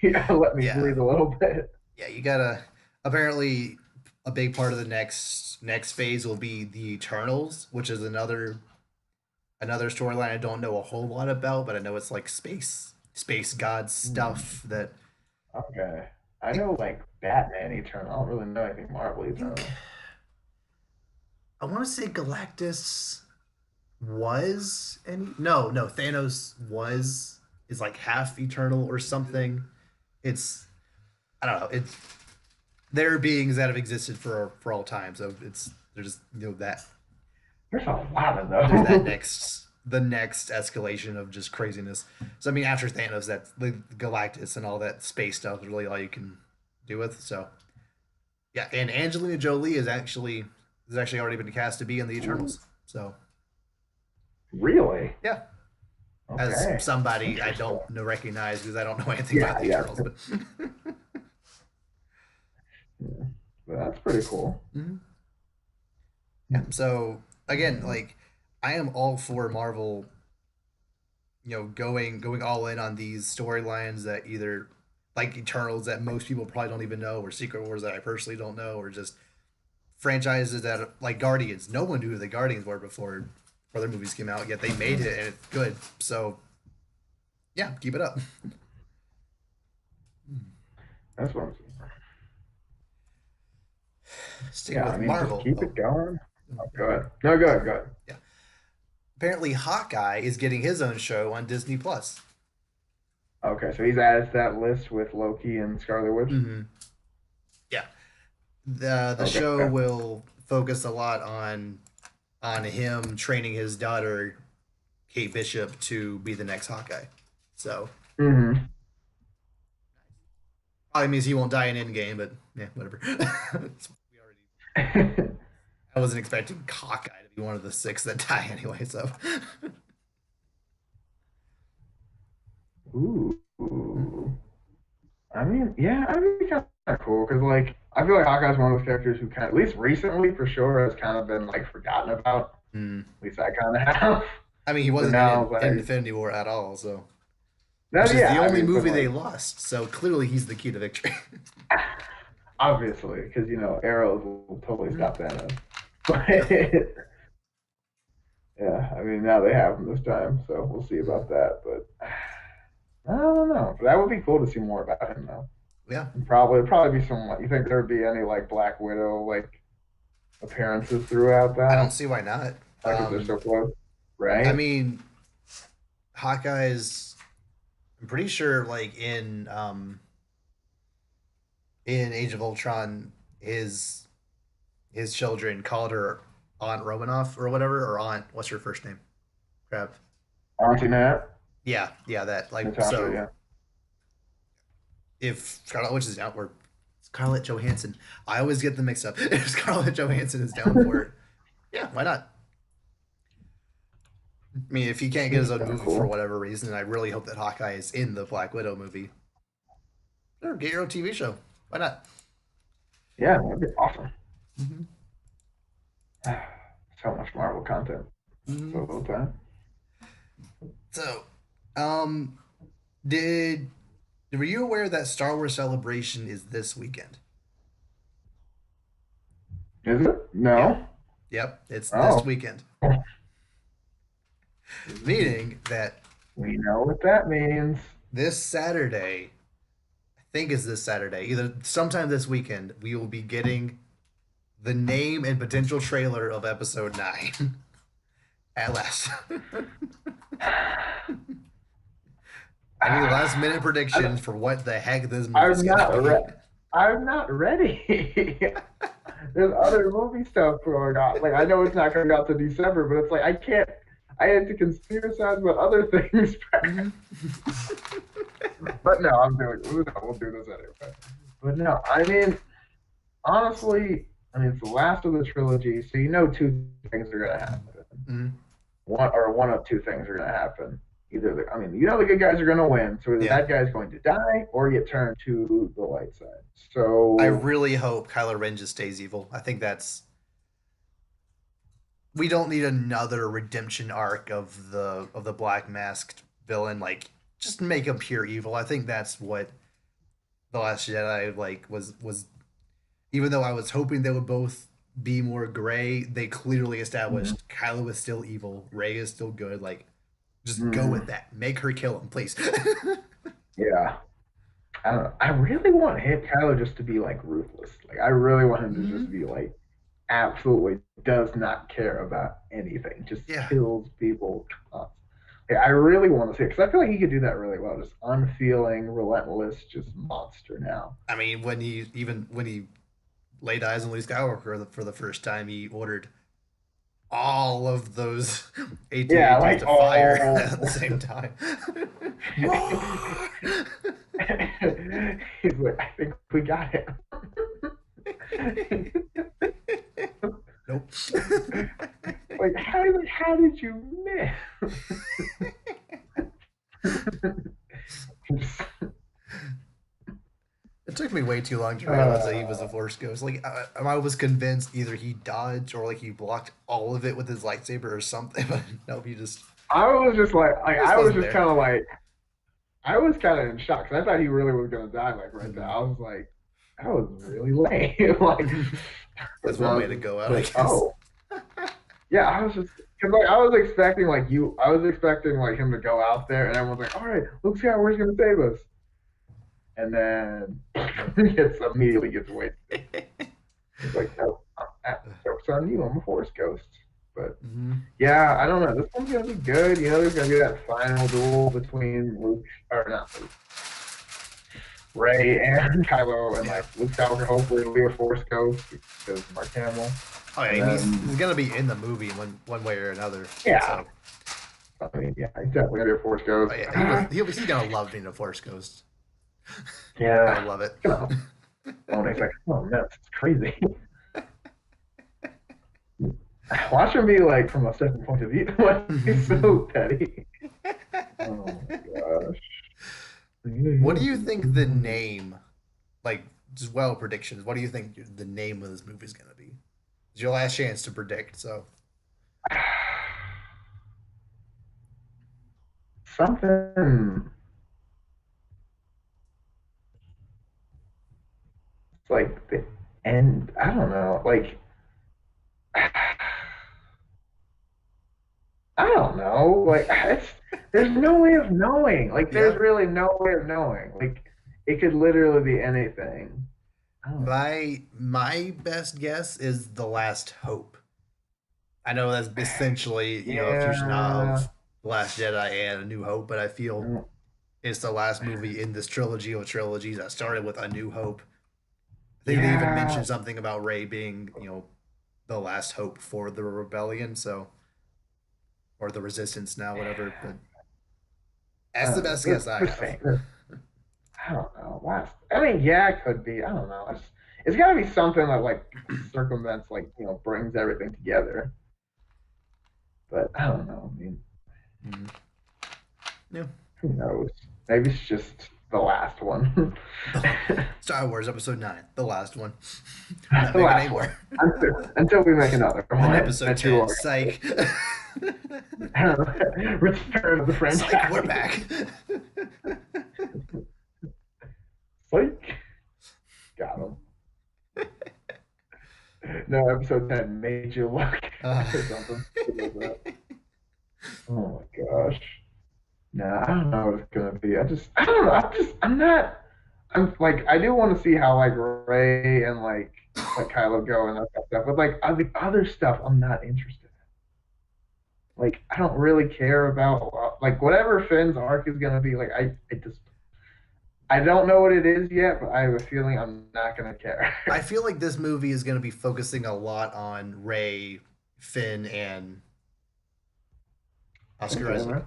Speaker 2: You gotta let me
Speaker 1: Yeah,
Speaker 2: breathe a little bit.
Speaker 1: yeah, you gotta. Apparently, a big part of the next phase will be the Eternals, which is another storyline I don't know a whole lot about, but I know it's like space god
Speaker 2: Hmm.
Speaker 1: stuff that
Speaker 2: Okay. I
Speaker 1: I
Speaker 2: know like Batman Eternal. I don't really know anything Marvel
Speaker 1: think
Speaker 2: Eternal.
Speaker 1: I want to say Galactus was any no Thanos was is like half eternal or something. It's I don't know. It's there are beings that have existed for all time. So there's just that
Speaker 2: There's a lot of
Speaker 1: there's that
Speaker 2: those.
Speaker 1: next escalation of just craziness. So I mean, after Thanos, that the Galactus and all that space stuff is really all you can do with. So yeah, and Angelina Jolie is actually already been cast to be in the Eternals. So
Speaker 2: Really?
Speaker 1: yeah, as
Speaker 2: Okay.
Speaker 1: somebody I
Speaker 2: Interesting.
Speaker 1: don't know recognize because I don't know anything about
Speaker 2: Yeah,
Speaker 1: the
Speaker 2: yeah.
Speaker 1: Eternals, but
Speaker 2: Yeah. But that's pretty cool.
Speaker 1: mhm. Yeah. So again, I am all for Marvel, going all in on these storylines that either like Eternals that most people probably don't even know, or Secret Wars that I personally don't know, or just franchises that like Guardians. No one knew who the Guardians were before their movies came out, yet they made it and it's good. So yeah, keep it up.
Speaker 2: That's what I'm
Speaker 1: Sticking
Speaker 2: Yeah,
Speaker 1: with
Speaker 2: I mean, just
Speaker 1: Marvel.
Speaker 2: keep
Speaker 1: Oh,
Speaker 2: it going.
Speaker 1: oh,
Speaker 2: Oh, go ahead. No, go ahead. Go ahead.
Speaker 1: yeah. apparently Hawkeye is getting his own show on Disney Plus.
Speaker 2: Okay, so he's added to that list with Loki and Scarlet Witch.
Speaker 1: Mm-hmm. Yeah, the show
Speaker 2: Okay.
Speaker 1: will focus a lot on him training his daughter Kate Bishop to be the next Hawkeye. So
Speaker 2: Hmm.
Speaker 1: probably means he won't die in Endgame, but yeah, whatever. We already, I wasn't expecting Hawkeye to be one of the six that die anyway. So
Speaker 2: Ooh. I mean, yeah, I mean, kind of cool because like I feel like Hawkeye's one of those characters who kind of, at least recently for sure, has kind of been like forgotten about.
Speaker 1: mm.
Speaker 2: At least I kind of have.
Speaker 1: I mean, he
Speaker 2: But
Speaker 1: wasn't
Speaker 2: now it's
Speaker 1: in
Speaker 2: like,
Speaker 1: Infinity War at all. So which
Speaker 2: that,
Speaker 1: is the
Speaker 2: yeah, I
Speaker 1: only
Speaker 2: mean, but
Speaker 1: movie they
Speaker 2: like
Speaker 1: lost. So clearly, he's the key to victory.
Speaker 2: obviously, because arrows will totally
Speaker 1: Mhm.
Speaker 2: stop Thanos. But
Speaker 1: Yeah.
Speaker 2: yeah, I mean, now they have him this time, so we'll see
Speaker 1: Mhm.
Speaker 2: about that. But I don't know. That would be cool to see more about him though.
Speaker 1: Yeah.
Speaker 2: And probably be some. You think there would be any like Black Widow like appearances throughout
Speaker 1: I don't
Speaker 2: that?
Speaker 1: see why not.
Speaker 2: Like, because they're so close,
Speaker 1: I
Speaker 2: right?
Speaker 1: mean, Hawkeye's. I'm pretty sure, like in Age of Ultron, his children called her Aunt Romanoff or whatever, or Aunt. What's her first name? Crap.
Speaker 2: Auntie Nat,
Speaker 1: Yeah, yeah, that like
Speaker 2: Natasha,
Speaker 1: so.
Speaker 2: yeah.
Speaker 1: If Scarlet Witch is down, or Scarlett Johansson, I always get them mixed up. If Scarlett Johansson is down for it, yeah, why not? I mean, if he can't get his
Speaker 2: Seems
Speaker 1: own
Speaker 2: kind of
Speaker 1: movie for
Speaker 2: cool.
Speaker 1: whatever reason, I really hope that Hawkeye is in the Black Widow movie. Sure, get your own TV show. Why not?
Speaker 2: Yeah, that'd be awesome.
Speaker 1: Mm-hmm.
Speaker 2: So much Marvel content,
Speaker 1: Mm-hmm.
Speaker 2: so little time.
Speaker 1: So, um, did were you aware that Star Wars Celebration is this weekend?
Speaker 2: Is it?
Speaker 1: Yeah.
Speaker 2: No.
Speaker 1: Yep, it's this
Speaker 2: Oh,
Speaker 1: weekend.
Speaker 2: ooh,
Speaker 1: Meaning that
Speaker 2: we know what that means.
Speaker 1: this Saturday, I think is this Saturday, either sometime this weekend, we will be getting the name and potential trailer of Episode 9 at last. Any last minute
Speaker 2: I,
Speaker 1: predictions for what the heck this movie's
Speaker 2: I'm
Speaker 1: gonna
Speaker 2: not
Speaker 1: be?
Speaker 2: re- I'm not ready. There's other movie stuff going on. Like I know it's not coming out to December, but it's like I can't. I had to conspiracize about other things.
Speaker 1: Mm-hmm.
Speaker 2: But no, I'm doing. We'll do this anyway. But no, I mean, honestly, I mean it's the last of the trilogy, so two things are gonna happen.
Speaker 1: Mm-hmm.
Speaker 2: One of two things are gonna happen. Either I mean, the good guys are gonna win, so either
Speaker 1: Yeah.
Speaker 2: that guy's going to die or get turned to the light side.
Speaker 1: I
Speaker 2: So
Speaker 1: really hope Kylo Ren just stays evil. I think that's we don't need another redemption arc of the black masked villain. Like just make him pure evil. I think that's what the Last Jedi like was. Even though I was hoping they would both be more gray, they clearly
Speaker 2: mhm,
Speaker 1: established Kylo is still evil, Rey is still good. Like just go with
Speaker 2: mhm,
Speaker 1: that. Make her kill him, please.
Speaker 2: yeah, I don't know. I really want him Kylo just to be like ruthless. Like I really want him to just
Speaker 1: Mm-hmm.
Speaker 2: be like absolutely does not care about anything. Just
Speaker 1: Yeah.
Speaker 2: kills people. Yeah, I really want to see it because I feel like he could do that really well. Just unfeeling, relentless, just monster now.
Speaker 1: I mean, when he laid eyes on Luke Skywalker for the first time, he ordered all of those
Speaker 2: Yeah,
Speaker 1: AT-ATs
Speaker 2: like
Speaker 1: to fire at the
Speaker 2: oh.
Speaker 1: same time.
Speaker 2: He's like, I think we got him.
Speaker 1: Nope.
Speaker 2: Like, how did you miss?
Speaker 1: It took me way too long to realize that he was a
Speaker 2: uh,
Speaker 1: Force Ghost. Like I was convinced either he dodged or like he blocked all of it with his lightsaber or something. But nope,
Speaker 2: I was just
Speaker 1: he just
Speaker 2: I was
Speaker 1: wasn't
Speaker 2: just
Speaker 1: there.
Speaker 2: kind of like, I was kind of in shock because I thought he really was gonna die like right there.
Speaker 1: Mhm.
Speaker 2: I was like, that was really lame. Like,
Speaker 1: That's
Speaker 2: but
Speaker 1: one
Speaker 2: I
Speaker 1: way
Speaker 2: was
Speaker 1: to
Speaker 2: just
Speaker 1: go out, I
Speaker 2: like,
Speaker 1: guess.
Speaker 2: oh, yeah. I was just because like I was expecting I was expecting like him to go out there and everyone's like, all right, Luke Skywalker's gonna save us, and then
Speaker 1: Nope.
Speaker 2: immediately gets away. It's like, no, joke's on you. I'm a Force ghost. But
Speaker 1: Hmm.
Speaker 2: yeah, I don't know. This one's gonna be good. You know, there's gonna be that final duel between Luke, or not Luke, Ray and Kylo, and
Speaker 1: Yeah.
Speaker 2: like Luke Skywalker. Hopefully, it'll be a Force ghost because Mark Hamill.
Speaker 1: Oh yeah,
Speaker 2: And
Speaker 1: he's
Speaker 2: then
Speaker 1: gonna be in the movie one way or another.
Speaker 2: yeah,
Speaker 1: So
Speaker 2: I mean, yeah, he's definitely gonna be a Force
Speaker 1: oh,
Speaker 2: ghost.
Speaker 1: yeah,
Speaker 2: Ah,
Speaker 1: he's gonna love being a Force Ghost. Gotta
Speaker 2: yeah,
Speaker 1: love it.
Speaker 2: you know, oh, and he's like, oh man, this is crazy. Watch him be like from a second point of view. Like, he's so petty. Oh my gosh.
Speaker 1: What do you think the name, like, just well predictions? What do you think the name of this movie is gonna be? It's your last chance to predict. So
Speaker 2: Something like the end. I don't know. Like I don't know. Like it's there's no way of knowing. Like there's
Speaker 1: yeah,
Speaker 2: really no way of knowing. Like it could literally be anything. I don't know.
Speaker 1: my best guess is the Last Hope. I know that's essentially a fusion
Speaker 2: Yeah.
Speaker 1: of The Last Jedi and A New Hope, but I feel
Speaker 2: Mm,
Speaker 1: it's the last movie in this trilogy of trilogies that started with A New Hope. I think they even
Speaker 2: yeah.
Speaker 1: mentioned something about Rey being the last hope for the rebellion, so or the resistance now, whatever. But that's the best guess I
Speaker 2: The
Speaker 1: have.
Speaker 2: same. I don't know. Last. I mean, yeah, it could be. I don't know. It's got to be something that like circumvents, like brings everything together. But I don't know. I mean,
Speaker 1: Mm-hmm. Yeah.
Speaker 2: who knows? Maybe it's just the last one.
Speaker 1: Star Wars Episode 9, the last one. We're
Speaker 2: That's
Speaker 1: not
Speaker 2: the
Speaker 1: making
Speaker 2: last
Speaker 1: any
Speaker 2: one.
Speaker 1: more.
Speaker 2: Until we make another
Speaker 1: And
Speaker 2: one
Speaker 1: Episode
Speaker 2: that you
Speaker 1: 10,
Speaker 2: are.
Speaker 1: Psych.
Speaker 2: Return of the
Speaker 1: Psych, we're
Speaker 2: franchise.
Speaker 1: back.
Speaker 2: Like, got him. No, episode 10 made you look
Speaker 1: Uh,
Speaker 2: or something. Like that. Oh my gosh. No, I don't know what it's gonna be. I don't know. I'm not. I'm like, I do want to see how like Ray and like Kylo go and that kind of stuff. But like the other stuff, I'm not interested in. Like, I don't really care about like whatever Finn's arc is gonna be. Like, I don't know what it is yet, but I have a feeling I'm not gonna care.
Speaker 1: I feel like this movie is going to be focusing a lot on Ray, Finn, and
Speaker 2: Poe
Speaker 1: Oscar Isaac.
Speaker 2: Dameron.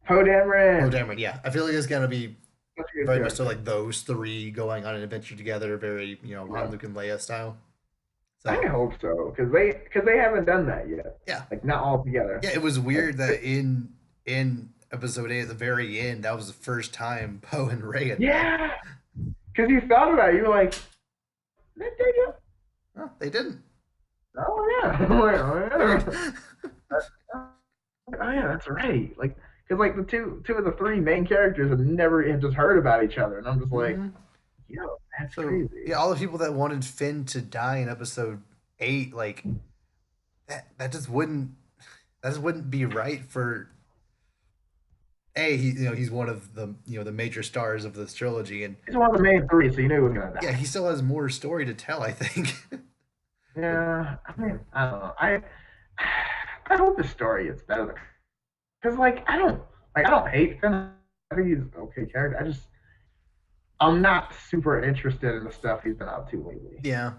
Speaker 2: Poe
Speaker 1: Oh,
Speaker 2: Dameron.
Speaker 1: damn it. Yeah. I feel like it's going to be
Speaker 2: Such a good
Speaker 1: very much so
Speaker 2: character.
Speaker 1: like those three going on an adventure together, very, Han,
Speaker 2: Yeah.
Speaker 1: Luke, and Leia style.
Speaker 2: I
Speaker 1: So,
Speaker 2: hope so, because they haven't done that yet.
Speaker 1: yeah.
Speaker 2: Like not all together.
Speaker 1: Yeah, it was
Speaker 2: Like
Speaker 1: weird that in episode 8 at the very end, that was the first time Poe and Ray had met.
Speaker 2: yeah, because you thought about it, you were like, did they do?
Speaker 1: Oh, they didn't.
Speaker 2: Oh yeah, I'm like, oh
Speaker 1: Weird.
Speaker 2: yeah, oh yeah, that's right. Like, because like the two of the three main characters have never had just heard about each other, and I'm just like,
Speaker 1: Hmm.
Speaker 2: yo, that's
Speaker 1: So,
Speaker 2: crazy.
Speaker 1: yeah, all the people that wanted Finn to die in episode 8, like, that just wouldn't be right for he's one of the the major stars of this trilogy, and
Speaker 2: He's one of the main three, so you knew he was gonna
Speaker 1: yeah,
Speaker 2: die.
Speaker 1: he still has more story to tell, I think.
Speaker 2: Yeah, I mean, I don't know. I hope the story is better because I don't hate Finn. I think he's an okay character. I'm not super interested in the stuff he's been up to lately.
Speaker 1: Yeah.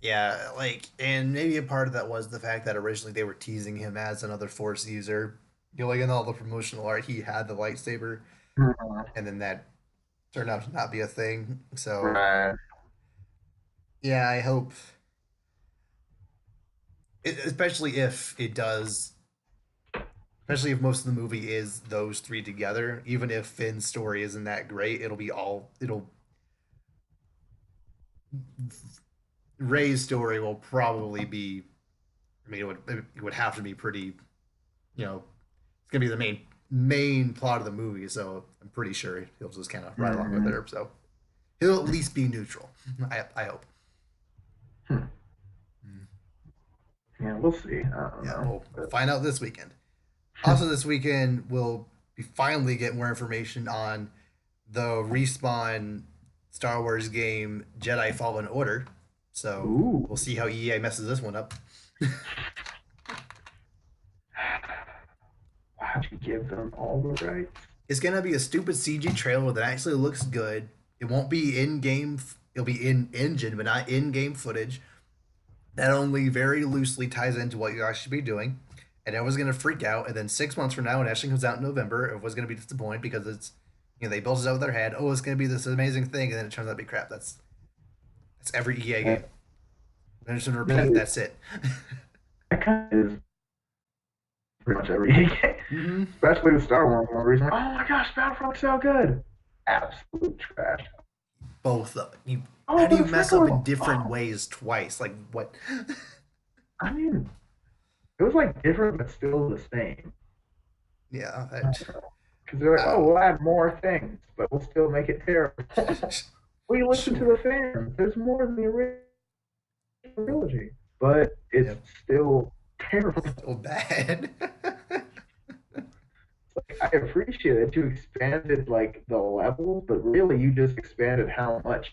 Speaker 1: Yeah, like, and maybe a part of that was the fact that originally they were teasing him as another Force user. Like in all the promotional art, he had the lightsaber,
Speaker 2: Mhm.
Speaker 1: and then that turned out to not be a thing. So,
Speaker 2: Right.
Speaker 1: yeah, I hope, especially if it does, especially if most of the movie is those three together, even if Finn's story isn't that great, it'll Ray's story will probably be. I mean, it would have to be pretty. It's gonna be the main plot of the movie, so I'm pretty sure he'll just kind of ride along with
Speaker 2: Mhm.
Speaker 1: it. So he'll at least be neutral. I hope.
Speaker 2: Hmm. Yeah, we'll see. I don't
Speaker 1: Yeah,
Speaker 2: know.
Speaker 1: we'll find out this weekend. Also, this weekend we'll finally get more information on the respawn Star Wars game Jedi Fallen Order. So
Speaker 2: Ooh.
Speaker 1: we'll see how EA messes this one up.
Speaker 2: Why'd you give them all the rights?
Speaker 1: It's gonna be a stupid CG trailer that actually looks good. It won't be in game. It'll be in engine, but not in game footage. That only very loosely ties into what you actually be doing. And everyone's gonna freak out. And then 6 months from now, when it actually comes out in November, everyone's gonna be disappointed because it's they built it out with their head. Oh, it's gonna be this amazing thing, and then it turns out to be crap. That's every EA game.
Speaker 2: That,
Speaker 1: They're just gonna
Speaker 2: that,
Speaker 1: repeat. That's it.
Speaker 2: that kind of is pretty much every game,
Speaker 1: Mm-hmm.
Speaker 2: especially the Star Wars one. Where he's like, "Oh my gosh, Battlefront's so good." Absolute trash.
Speaker 1: Both of you. How
Speaker 2: Oh,
Speaker 1: do
Speaker 2: but
Speaker 1: you
Speaker 2: the
Speaker 1: mess up in
Speaker 2: sequel.
Speaker 1: different
Speaker 2: Oh,
Speaker 1: ways twice? Like what?
Speaker 2: I mean, it was like different, but still the same.
Speaker 1: Yeah.
Speaker 2: Because they're like,
Speaker 1: I
Speaker 2: "Oh,
Speaker 1: don't
Speaker 2: we'll add more things, but we'll still make it terrible."
Speaker 1: know.
Speaker 2: We listen to the
Speaker 1: Sure.
Speaker 2: fans. There's more than the original trilogy, but it's
Speaker 1: Yep.
Speaker 2: still terrible.
Speaker 1: Still bad.
Speaker 2: Like, I appreciate that you expanded like the levels, but really you just expanded how much.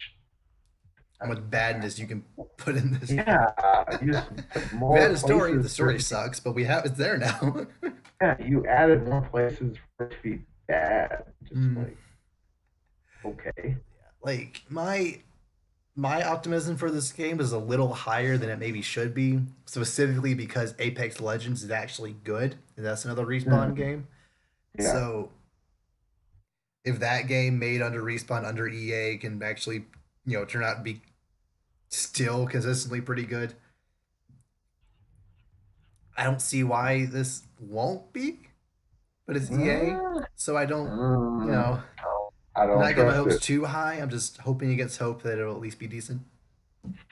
Speaker 1: How much badness you can put in this game.
Speaker 2: Yeah, you just put
Speaker 1: We
Speaker 2: more
Speaker 1: had a story.
Speaker 2: places
Speaker 1: The
Speaker 2: for
Speaker 1: story
Speaker 2: it to be.
Speaker 1: sucks, but we have it's there now.
Speaker 2: Yeah, you added more places for it to be bad. Just
Speaker 1: Mm.
Speaker 2: like okay,
Speaker 1: Like my optimism for this game is a little higher than it maybe should be, specifically because Apex Legends is actually good, and that's another respawn
Speaker 2: mm,
Speaker 1: game.
Speaker 2: yeah,
Speaker 1: So if that game made under respawn under EA can actually turn out to be still consistently pretty good, I don't see why this won't be. But it's EA,
Speaker 2: mm,
Speaker 1: so I don't, you
Speaker 2: mm,
Speaker 1: know,
Speaker 2: I
Speaker 1: I'm
Speaker 2: don't
Speaker 1: not getting my
Speaker 2: trust
Speaker 1: hopes
Speaker 2: it.
Speaker 1: too high. I'm just hoping against hope that it'll at least be decent.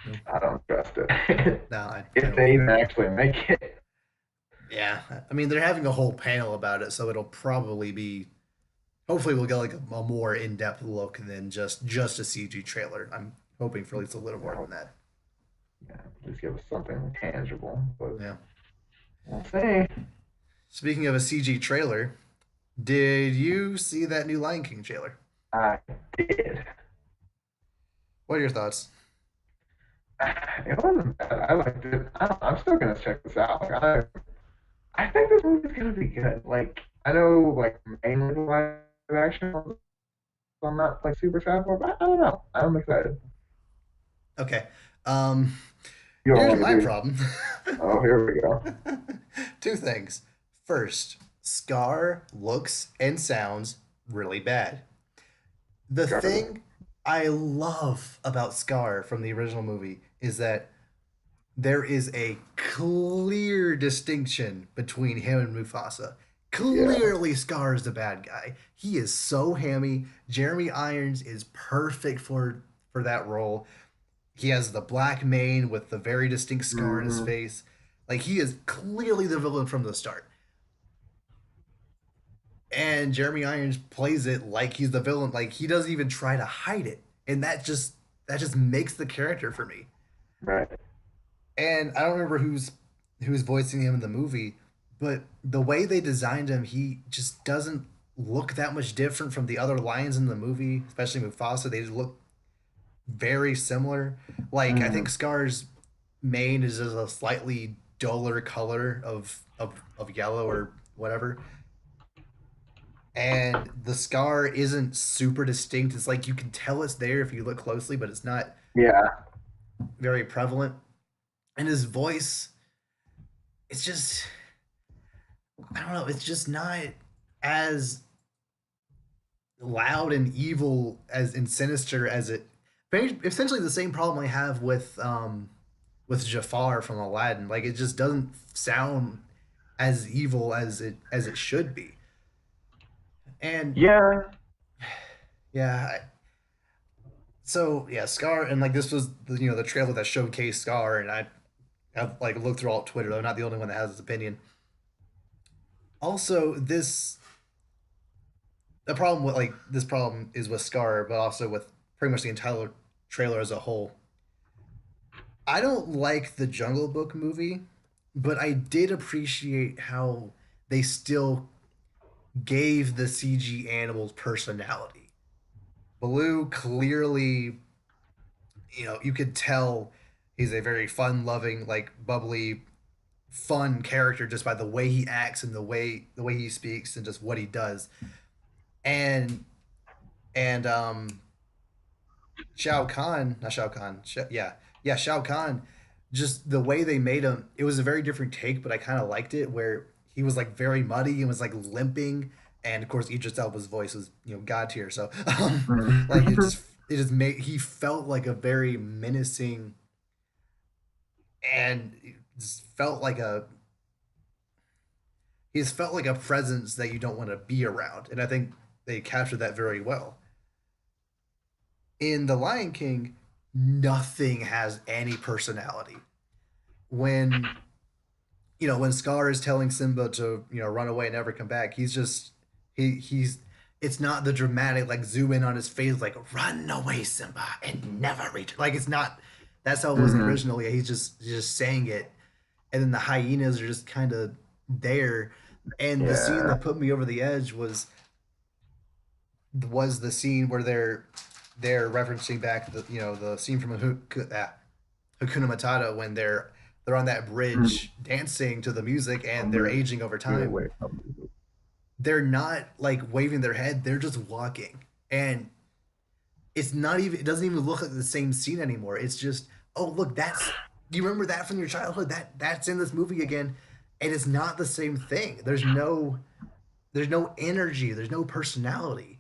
Speaker 1: No,
Speaker 2: I don't trust it.
Speaker 1: no, I
Speaker 2: If
Speaker 1: don't
Speaker 2: they
Speaker 1: either.
Speaker 2: even actually make it,
Speaker 1: Yeah, I mean they're having a whole panel about it, so it'll probably be. Hopefully, we'll get like a more in depth look than just a CG trailer. I'm hoping for at least a little more than that.
Speaker 2: yeah, just give us something tangible. But
Speaker 1: Yeah.
Speaker 2: we'll see.
Speaker 1: Speaking of a CG trailer, did you see that new Lion King trailer?
Speaker 2: I did.
Speaker 1: What are your thoughts?
Speaker 2: It wasn't bad. I liked it. I'm still gonna check this out. Like, I think this movie's gonna be good. Like I know, like mainly the live action, ones I'm not like super sad for, but I don't know. I'm excited.
Speaker 1: Okay. Um,
Speaker 2: You
Speaker 1: here's
Speaker 2: already
Speaker 1: my
Speaker 2: do.
Speaker 1: problem.
Speaker 2: Oh, here we go.
Speaker 1: Two things. First, Scar looks and sounds really bad. The
Speaker 2: Scarlet.
Speaker 1: thing I love about Scar from the original movie is that there is a clear distinction between him and Mufasa.
Speaker 2: Yeah.
Speaker 1: Clearly, Scar is the bad guy. He is so hammy. Jeremy Irons is perfect for that role. He has the black mane with the very distinct scar on his
Speaker 2: Hmm.
Speaker 1: face. Like he is clearly the villain from the start. And Jeremy Irons plays it like he's the villain. Like he doesn't even try to hide it. And that just makes the character for me.
Speaker 2: Right.
Speaker 1: And I don't remember who's voicing him in the movie, but the way they designed him, he just doesn't look that much different from the other lions in the movie, especially Mufasa. They just look very similar. Like I think
Speaker 2: Mm.
Speaker 1: Scar's mane is just a slightly duller color of yellow or whatever. And the scar isn't super distinct. It's like you can tell it's there if you look closely, but it's not
Speaker 2: Yeah.
Speaker 1: very prevalent. And his voice, it's just I don't know, it's just not as loud and evil as and sinister as it essentially the same problem I have with Jafar from Aladdin. Like it just doesn't sound as evil as it should be. And
Speaker 2: Yeah.
Speaker 1: yeah, so yeah, Scar and like this was the trailer that showcased Scar, and I've like looked through all Twitter. I'm not the only one that has this opinion. Also, the problem with like this problem is with Scar, but also with pretty much the entire trailer as a whole. I don't like the Jungle Book movie, but I did appreciate how they still gave the CG animals personality. Baloo clearly, you could tell he's a very fun-loving, like bubbly, fun character just by the way he acts and the way he speaks and just what he does. And and Shao Kahn, not Shao Kahn, yeah, Shao Kahn, just the way they made him, it was a very different take, but I kind of liked it where he was like very muddy and was like limping, and of course Idris Elba's voice was god tier, so like it just made he felt like a very menacing and it just felt like a he's felt like a presence that you don't want to be around, and I think they captured that very well. In The Lion King, nothing has any personality. When when Scar is telling Simba to run away and never come back, he's just he's it's not the dramatic like zoom in on his face like run away Simba and never return. Like it's not that's how it was
Speaker 2: Hmm.
Speaker 1: originally. He's just saying it, and then the hyenas are just kind of there. And the scene
Speaker 2: Yeah.
Speaker 1: that put me over the edge was the scene where they're referencing back the scene from Hakuna Matata when they're on that
Speaker 2: Mm.
Speaker 1: bridge dancing to the music and they're
Speaker 2: Um,
Speaker 1: aging over
Speaker 2: yeah,
Speaker 1: time.
Speaker 2: wait.
Speaker 1: They're not like waving their head; they're just walking, and it's not even. It doesn't even look like the same scene anymore. It's just, oh look, that's. Do you remember that from your childhood? That's in this movie again, and it's not the same thing. There's no energy. There's no personality.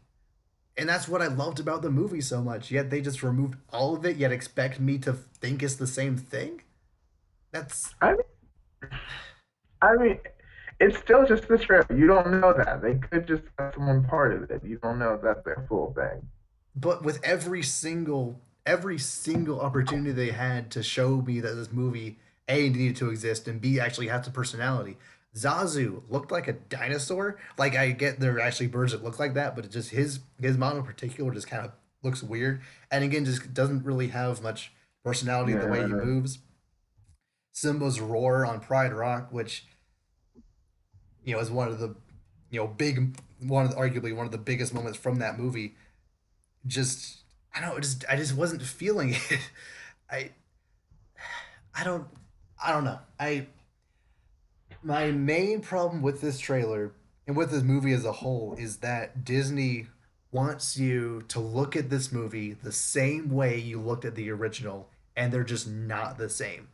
Speaker 1: And that's what I loved about the movie so much. Yet they just removed all of it, yet expect me to think it's the same thing. That's
Speaker 2: I mean, I mean, it's still just the trailer. You don't know that. They could just cut one part of it. You don't know that's their full thing.
Speaker 1: but with every single opportunity they had to show me that this movie A needed to exist and B actually has a personality. Zazu looked like a dinosaur. Like I get there are actually birds that look like that, but it just his model in particular just kind of looks weird. And again, just doesn't really have much personality in the way he
Speaker 2: Yeah.
Speaker 1: moves. Simba's roar on Pride Rock, which is one of the big one of the, arguably one of the biggest moments from that movie. Just I just wasn't feeling it. I I don't I don't know. I My main problem with this trailer and with this movie as a whole is that Disney wants you to look at this movie the same way you looked at the original, and they're just not the same.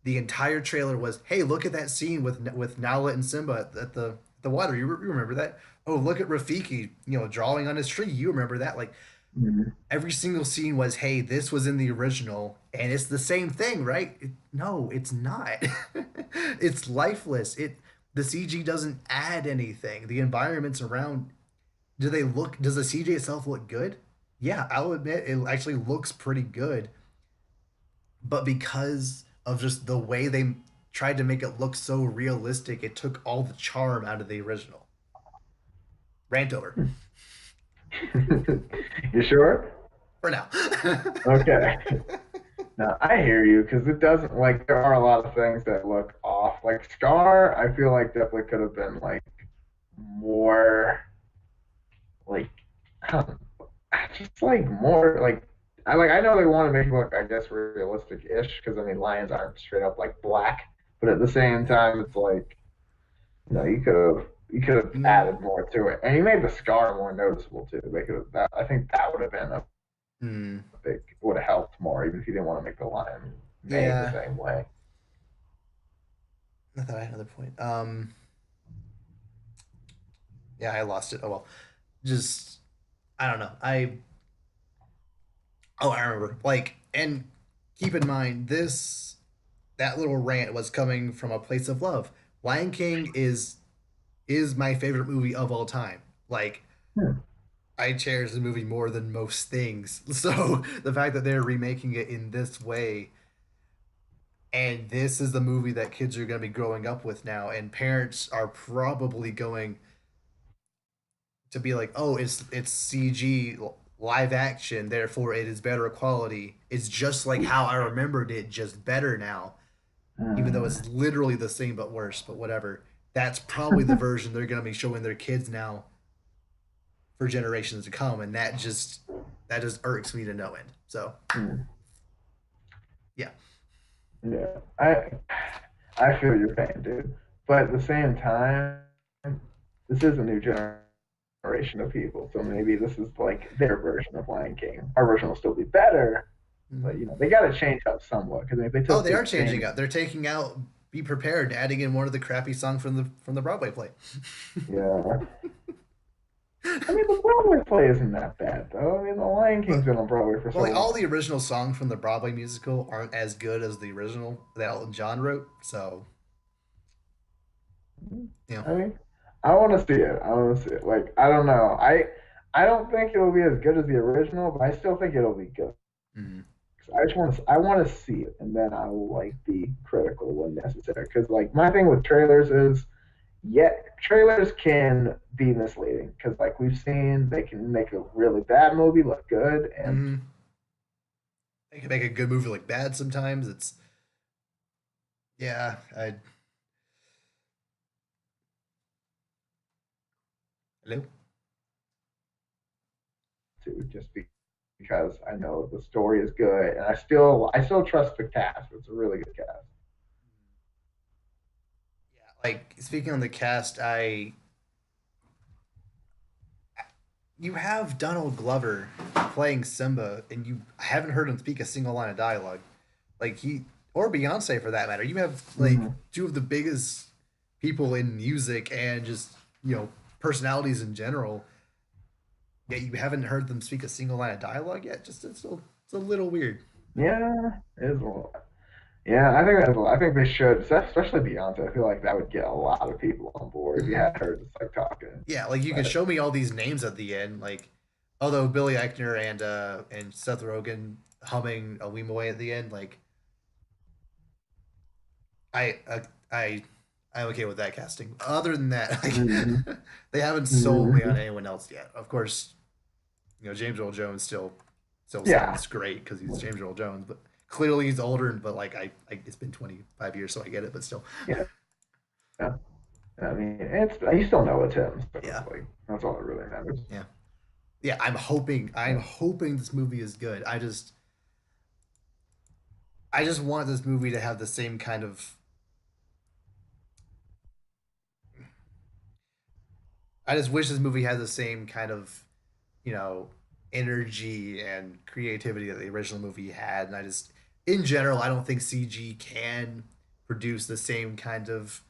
Speaker 1: The entire trailer was, "Hey, look at that scene with Nala and Simba at the water. You remember that? Oh, look at Rafiki, drawing on his tree. You remember that? Like
Speaker 2: Mhm.
Speaker 1: every single scene was, hey, this was in the original and it's the same thing, right? No, it's not. It's lifeless. The CG doesn't add anything. The environments around, does the CG itself look good? Yeah, I'll admit it actually looks pretty good, but because of just the way they tried to make it look so realistic, it took all the charm out of the original. Rant over.
Speaker 2: You sure?
Speaker 1: For now.
Speaker 2: Okay. No, I hear you because it doesn't like there are a lot of things that look off. Like Scar, I feel like definitely could have been like more like I don't know, just like more like I know they want to make it look I guess realistic-ish because I mean lions aren't straight up like black, but at the same time it's like you could have
Speaker 1: Mm,
Speaker 2: added more to it and you made the scar more noticeable too. They could have that I think that would have been a
Speaker 1: mm,
Speaker 2: big would have helped more even if you didn't want to make the lion made the
Speaker 1: yeah.
Speaker 2: same way.
Speaker 1: I thought I had another point. Yeah, I lost it. Oh well. Just I don't know. I remember. Like, and keep in mind that little rant was coming from a place of love. Lion King is my favorite movie of all time. Like,
Speaker 2: Hmm.
Speaker 1: I cherish the movie more than most things. So the fact that they're remaking it in this way, and this is the movie that kids are going to be growing up with now, and parents are probably going to be like, oh, it's CG live action, therefore it is better quality. It's just like how I remembered it, just better now, even though
Speaker 2: Hmm.
Speaker 1: it's literally the same but worse. But whatever. That's probably the version they're gonna be showing their kids now for generations to come, and that just irks me to no end. So
Speaker 2: Hmm.
Speaker 1: yeah.
Speaker 2: Yeah. I feel your pain, dude. But at the same time, this is a new generation of people, so maybe this is like their version of Lion King. Our version will still be better, but
Speaker 1: Mhm.
Speaker 2: they got to change up somewhat because if they
Speaker 1: Oh,
Speaker 2: took
Speaker 1: they
Speaker 2: the
Speaker 1: are changing
Speaker 2: same,
Speaker 1: up. They're taking out "Be Prepared," adding in one of the crappy songs from the Broadway play.
Speaker 2: yeah. I mean, the Broadway play isn't that bad though. I mean, the Lion King's
Speaker 1: But
Speaker 2: been on Broadway for
Speaker 1: well,
Speaker 2: so
Speaker 1: like all the
Speaker 2: long.
Speaker 1: original songs from the Broadway musical aren't as good as the original that Elton John wrote. So you know,
Speaker 2: I mean, I want to see it. I want to see it. Like, I don't know. I don't think it'll be as good as the original, but I still think it'll be good.
Speaker 1: mhm.
Speaker 2: I want to see it, and then I will like be critical when necessary. Because like my thing with trailers is, yeah, trailers can be misleading. Because like we've seen, they can make a really bad movie look good, and
Speaker 1: Mhm. They can make a good movie look bad sometimes. It's yeah. I hello.
Speaker 2: too, because I know the story is good, and I still trust the cast. It's a really good cast.
Speaker 1: Yeah, like speaking on the cast, I you have Donald Glover playing Simba, and you I haven't heard him speak a single line of dialogue. Like he or Beyonce for that matter. You have like
Speaker 2: Mm-hmm.
Speaker 1: two of the biggest people in music and just personalities in general. Yet you haven't heard them speak a single line of dialogue yet. Just it's a little weird.
Speaker 2: Yeah, it is a little. Yeah, I think I think they should, especially Beyonce. I feel like that would get a lot of people on board if you
Speaker 1: Mm-hmm.
Speaker 2: had her just like talking.
Speaker 1: Yeah, like you can
Speaker 2: But
Speaker 1: show me all these names at the end, like although Billy Eichner and Seth Rogen humming a Weem away at the end, like I uh, I I'm okay with that casting. Other than that,
Speaker 2: mm-hmm,
Speaker 1: like, they haven't sold me on
Speaker 2: mm-hmm.
Speaker 1: anyone else yet. Of course, James Earl Jones still
Speaker 2: Yeah,
Speaker 1: sounds great because he's James Earl Jones, but clearly he's older. But like it's been 25 years, so I get it. But still,
Speaker 2: yeah, yeah. I mean, it's you still know it's him, so
Speaker 1: yeah,
Speaker 2: it's like that's all that really matters.
Speaker 1: yeah, yeah. I'm hoping this movie is good. I just want this movie to have the same kind of. I just wish this movie had the same kind of, you know, energy and creativity that the original movie had. And in general, I don't think CG can produce the same kind of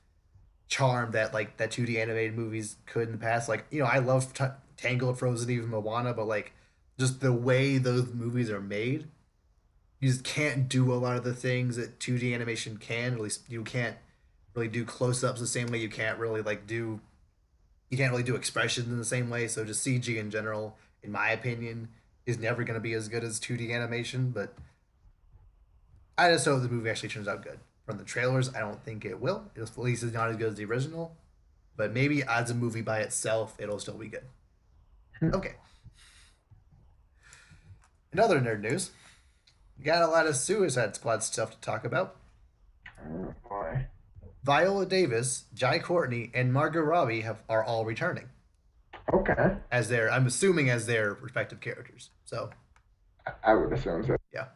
Speaker 1: charm that like that 2D animated movies could in the past. Like, I love Tangled, Frozen, even Moana, but like just the way those movies are made, you just can't do a lot of the things that 2D animation can. At least you can't really do close ups the same way. You can't really do expressions in the same way. So just CG in general, in my opinion, is never going to be as good as 2D animation. But I just hope the movie actually turns out good. From the trailers, I don't think it will. At least it's not as good as the original. But maybe as a movie by itself, it'll still be good. Okay. In other nerd news, we got a lot of Suicide Squad stuff to talk about.
Speaker 2: Oh boy.
Speaker 1: Viola Davis, Jai Courtney, and Margot Robbie are all returning
Speaker 2: Okay,
Speaker 1: as I'm assuming as their respective characters. So
Speaker 2: I would assume so.
Speaker 1: yeah,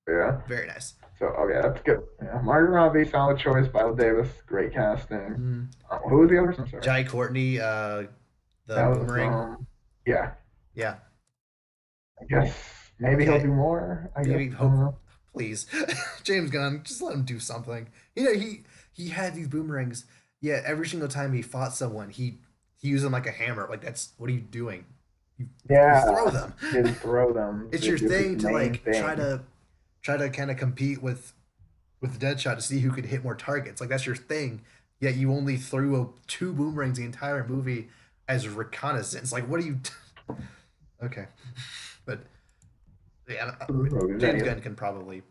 Speaker 2: Yeah.
Speaker 1: very nice.
Speaker 2: So okay, that's good. Yeah, Margot Robbie, solid choice. Viola Davis, great casting.
Speaker 1: Mm.
Speaker 2: Who was the other person? I'm sorry.
Speaker 1: Jai Courtney, the
Speaker 2: That was
Speaker 1: boomerang.
Speaker 2: yeah.
Speaker 1: Yeah,
Speaker 2: I guess maybe he'll
Speaker 1: yeah,
Speaker 2: do more. I guess
Speaker 1: maybe
Speaker 2: I don't
Speaker 1: hope.
Speaker 2: know.
Speaker 1: Please, James Gunn, just let him do something. He had these boomerangs. Yeah, every single time he fought someone, he used them like a hammer. Like that's what are you doing? You throw
Speaker 2: Yeah,
Speaker 1: them.
Speaker 2: he didn't throw them.
Speaker 1: It's your
Speaker 2: It's his
Speaker 1: thing to
Speaker 2: main
Speaker 1: like
Speaker 2: thing.
Speaker 1: try to kind of compete with Deadshot to see who could hit more targets. Like that's your thing. Yet you only threw two boomerangs the entire movie as reconnaissance. Like what are you? Okay, but yeah, James Gunn can probably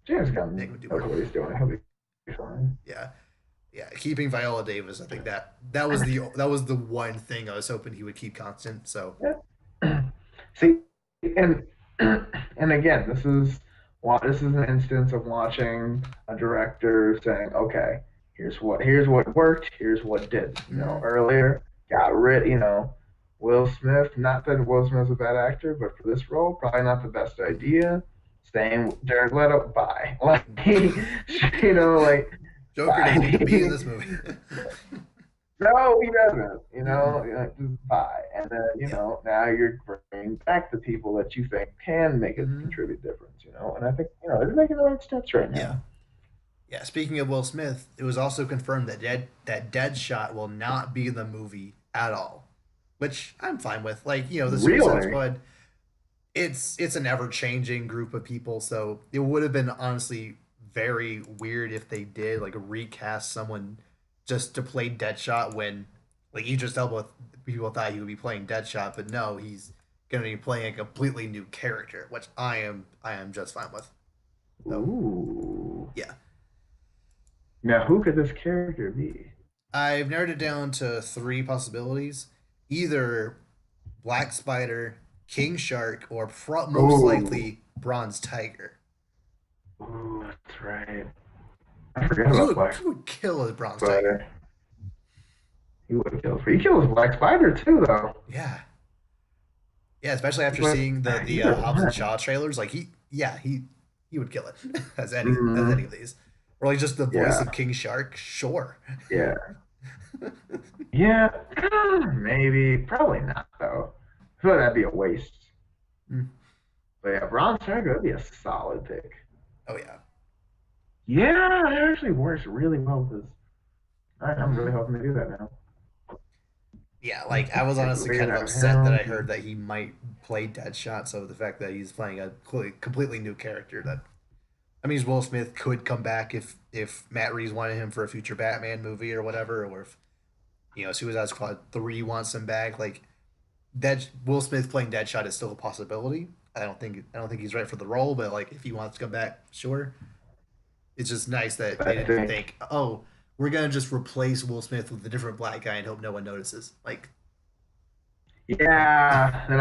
Speaker 2: James
Speaker 1: make
Speaker 2: Gunn
Speaker 1: him do
Speaker 2: knows
Speaker 1: more.
Speaker 2: what he's doing. He'll be fine.
Speaker 1: Yeah, yeah. Keeping Viola Davis, I think that was the one thing I was hoping he would keep constant. So
Speaker 2: Yeah. See, and and again, this is an instance of watching a director saying, okay, here's what worked, here's what did.
Speaker 1: mm,
Speaker 2: Earlier got rid. Will Smith. Not that Will Smith's a bad actor, but for this role, probably not the best idea. Same Jared Leto, bye. Like, you know, like,
Speaker 1: Joker doesn't need to be in
Speaker 2: bye.
Speaker 1: this movie.
Speaker 2: No, he doesn't.
Speaker 1: Mm-mm.
Speaker 2: Just bye. And then,
Speaker 1: Yeah.
Speaker 2: now you're bringing back the people that you think can make a
Speaker 1: Hmm.
Speaker 2: contribute difference. And I think, they're making the right steps right
Speaker 1: Yeah.
Speaker 2: now.
Speaker 1: Yeah. Speaking of Will Smith, it was also confirmed that Deadshot will not be in the movie at all, which I'm fine with. Like, the Suicide
Speaker 2: Really?
Speaker 1: Squad, it's an ever changing group of people, so it would have been honestly very weird if they did like recast someone just to play Deadshot when like Idris Elba people thought he would be playing Deadshot, but no, he's gonna be playing a completely new character, which I am just fine with. So
Speaker 2: Ooh.
Speaker 1: yeah.
Speaker 2: Now, who could this character be?
Speaker 1: I've narrowed it down to three possibilities. Either Black Spider, King Shark, or most
Speaker 2: Ooh.
Speaker 1: likely Bronze Tiger.
Speaker 2: Ooh, that's right. I forgot
Speaker 1: He
Speaker 2: about
Speaker 1: would
Speaker 2: Black
Speaker 1: he would kill a Bronze Tiger.
Speaker 2: Spider. He would kill. He kills Black Spider too, though.
Speaker 1: Yeah, yeah. Especially after
Speaker 2: But
Speaker 1: seeing the
Speaker 2: either
Speaker 1: Hobbs and
Speaker 2: one.
Speaker 1: Shaw trailers, like he would kill it as any
Speaker 2: Mm,
Speaker 1: of these. Or like just the voice
Speaker 2: yeah,
Speaker 1: of King Shark. Sure.
Speaker 2: yeah, yeah. Maybe, probably not though. I feel like that'd be a waste.
Speaker 1: Mm.
Speaker 2: But yeah, Bronze Tiger would be a solid pick.
Speaker 1: Oh yeah.
Speaker 2: Yeah, it actually works really well with this. I'm really
Speaker 1: Hmm.
Speaker 2: hoping to do that now.
Speaker 1: Yeah, like I was
Speaker 2: Get
Speaker 1: honestly
Speaker 2: rid
Speaker 1: kind of
Speaker 2: of
Speaker 1: upset that I
Speaker 2: him.
Speaker 1: heard that he might play Deadshot. So the fact that he's playing a completely new character, that means Will Smith could come back if Matt Reeves wanted him for a future Batman movie or whatever, or if Suicide Squad 3 wants him back. Like Dead Will Smith playing Deadshot is still a possibility. I don't think he's right for the role, but like if he wants to come back, sure. It's just nice that they
Speaker 2: I
Speaker 1: didn't
Speaker 2: think.
Speaker 1: think, oh, we're gonna just replace Will Smith with a different black guy and hope no one notices. Like,
Speaker 2: Yeah, they're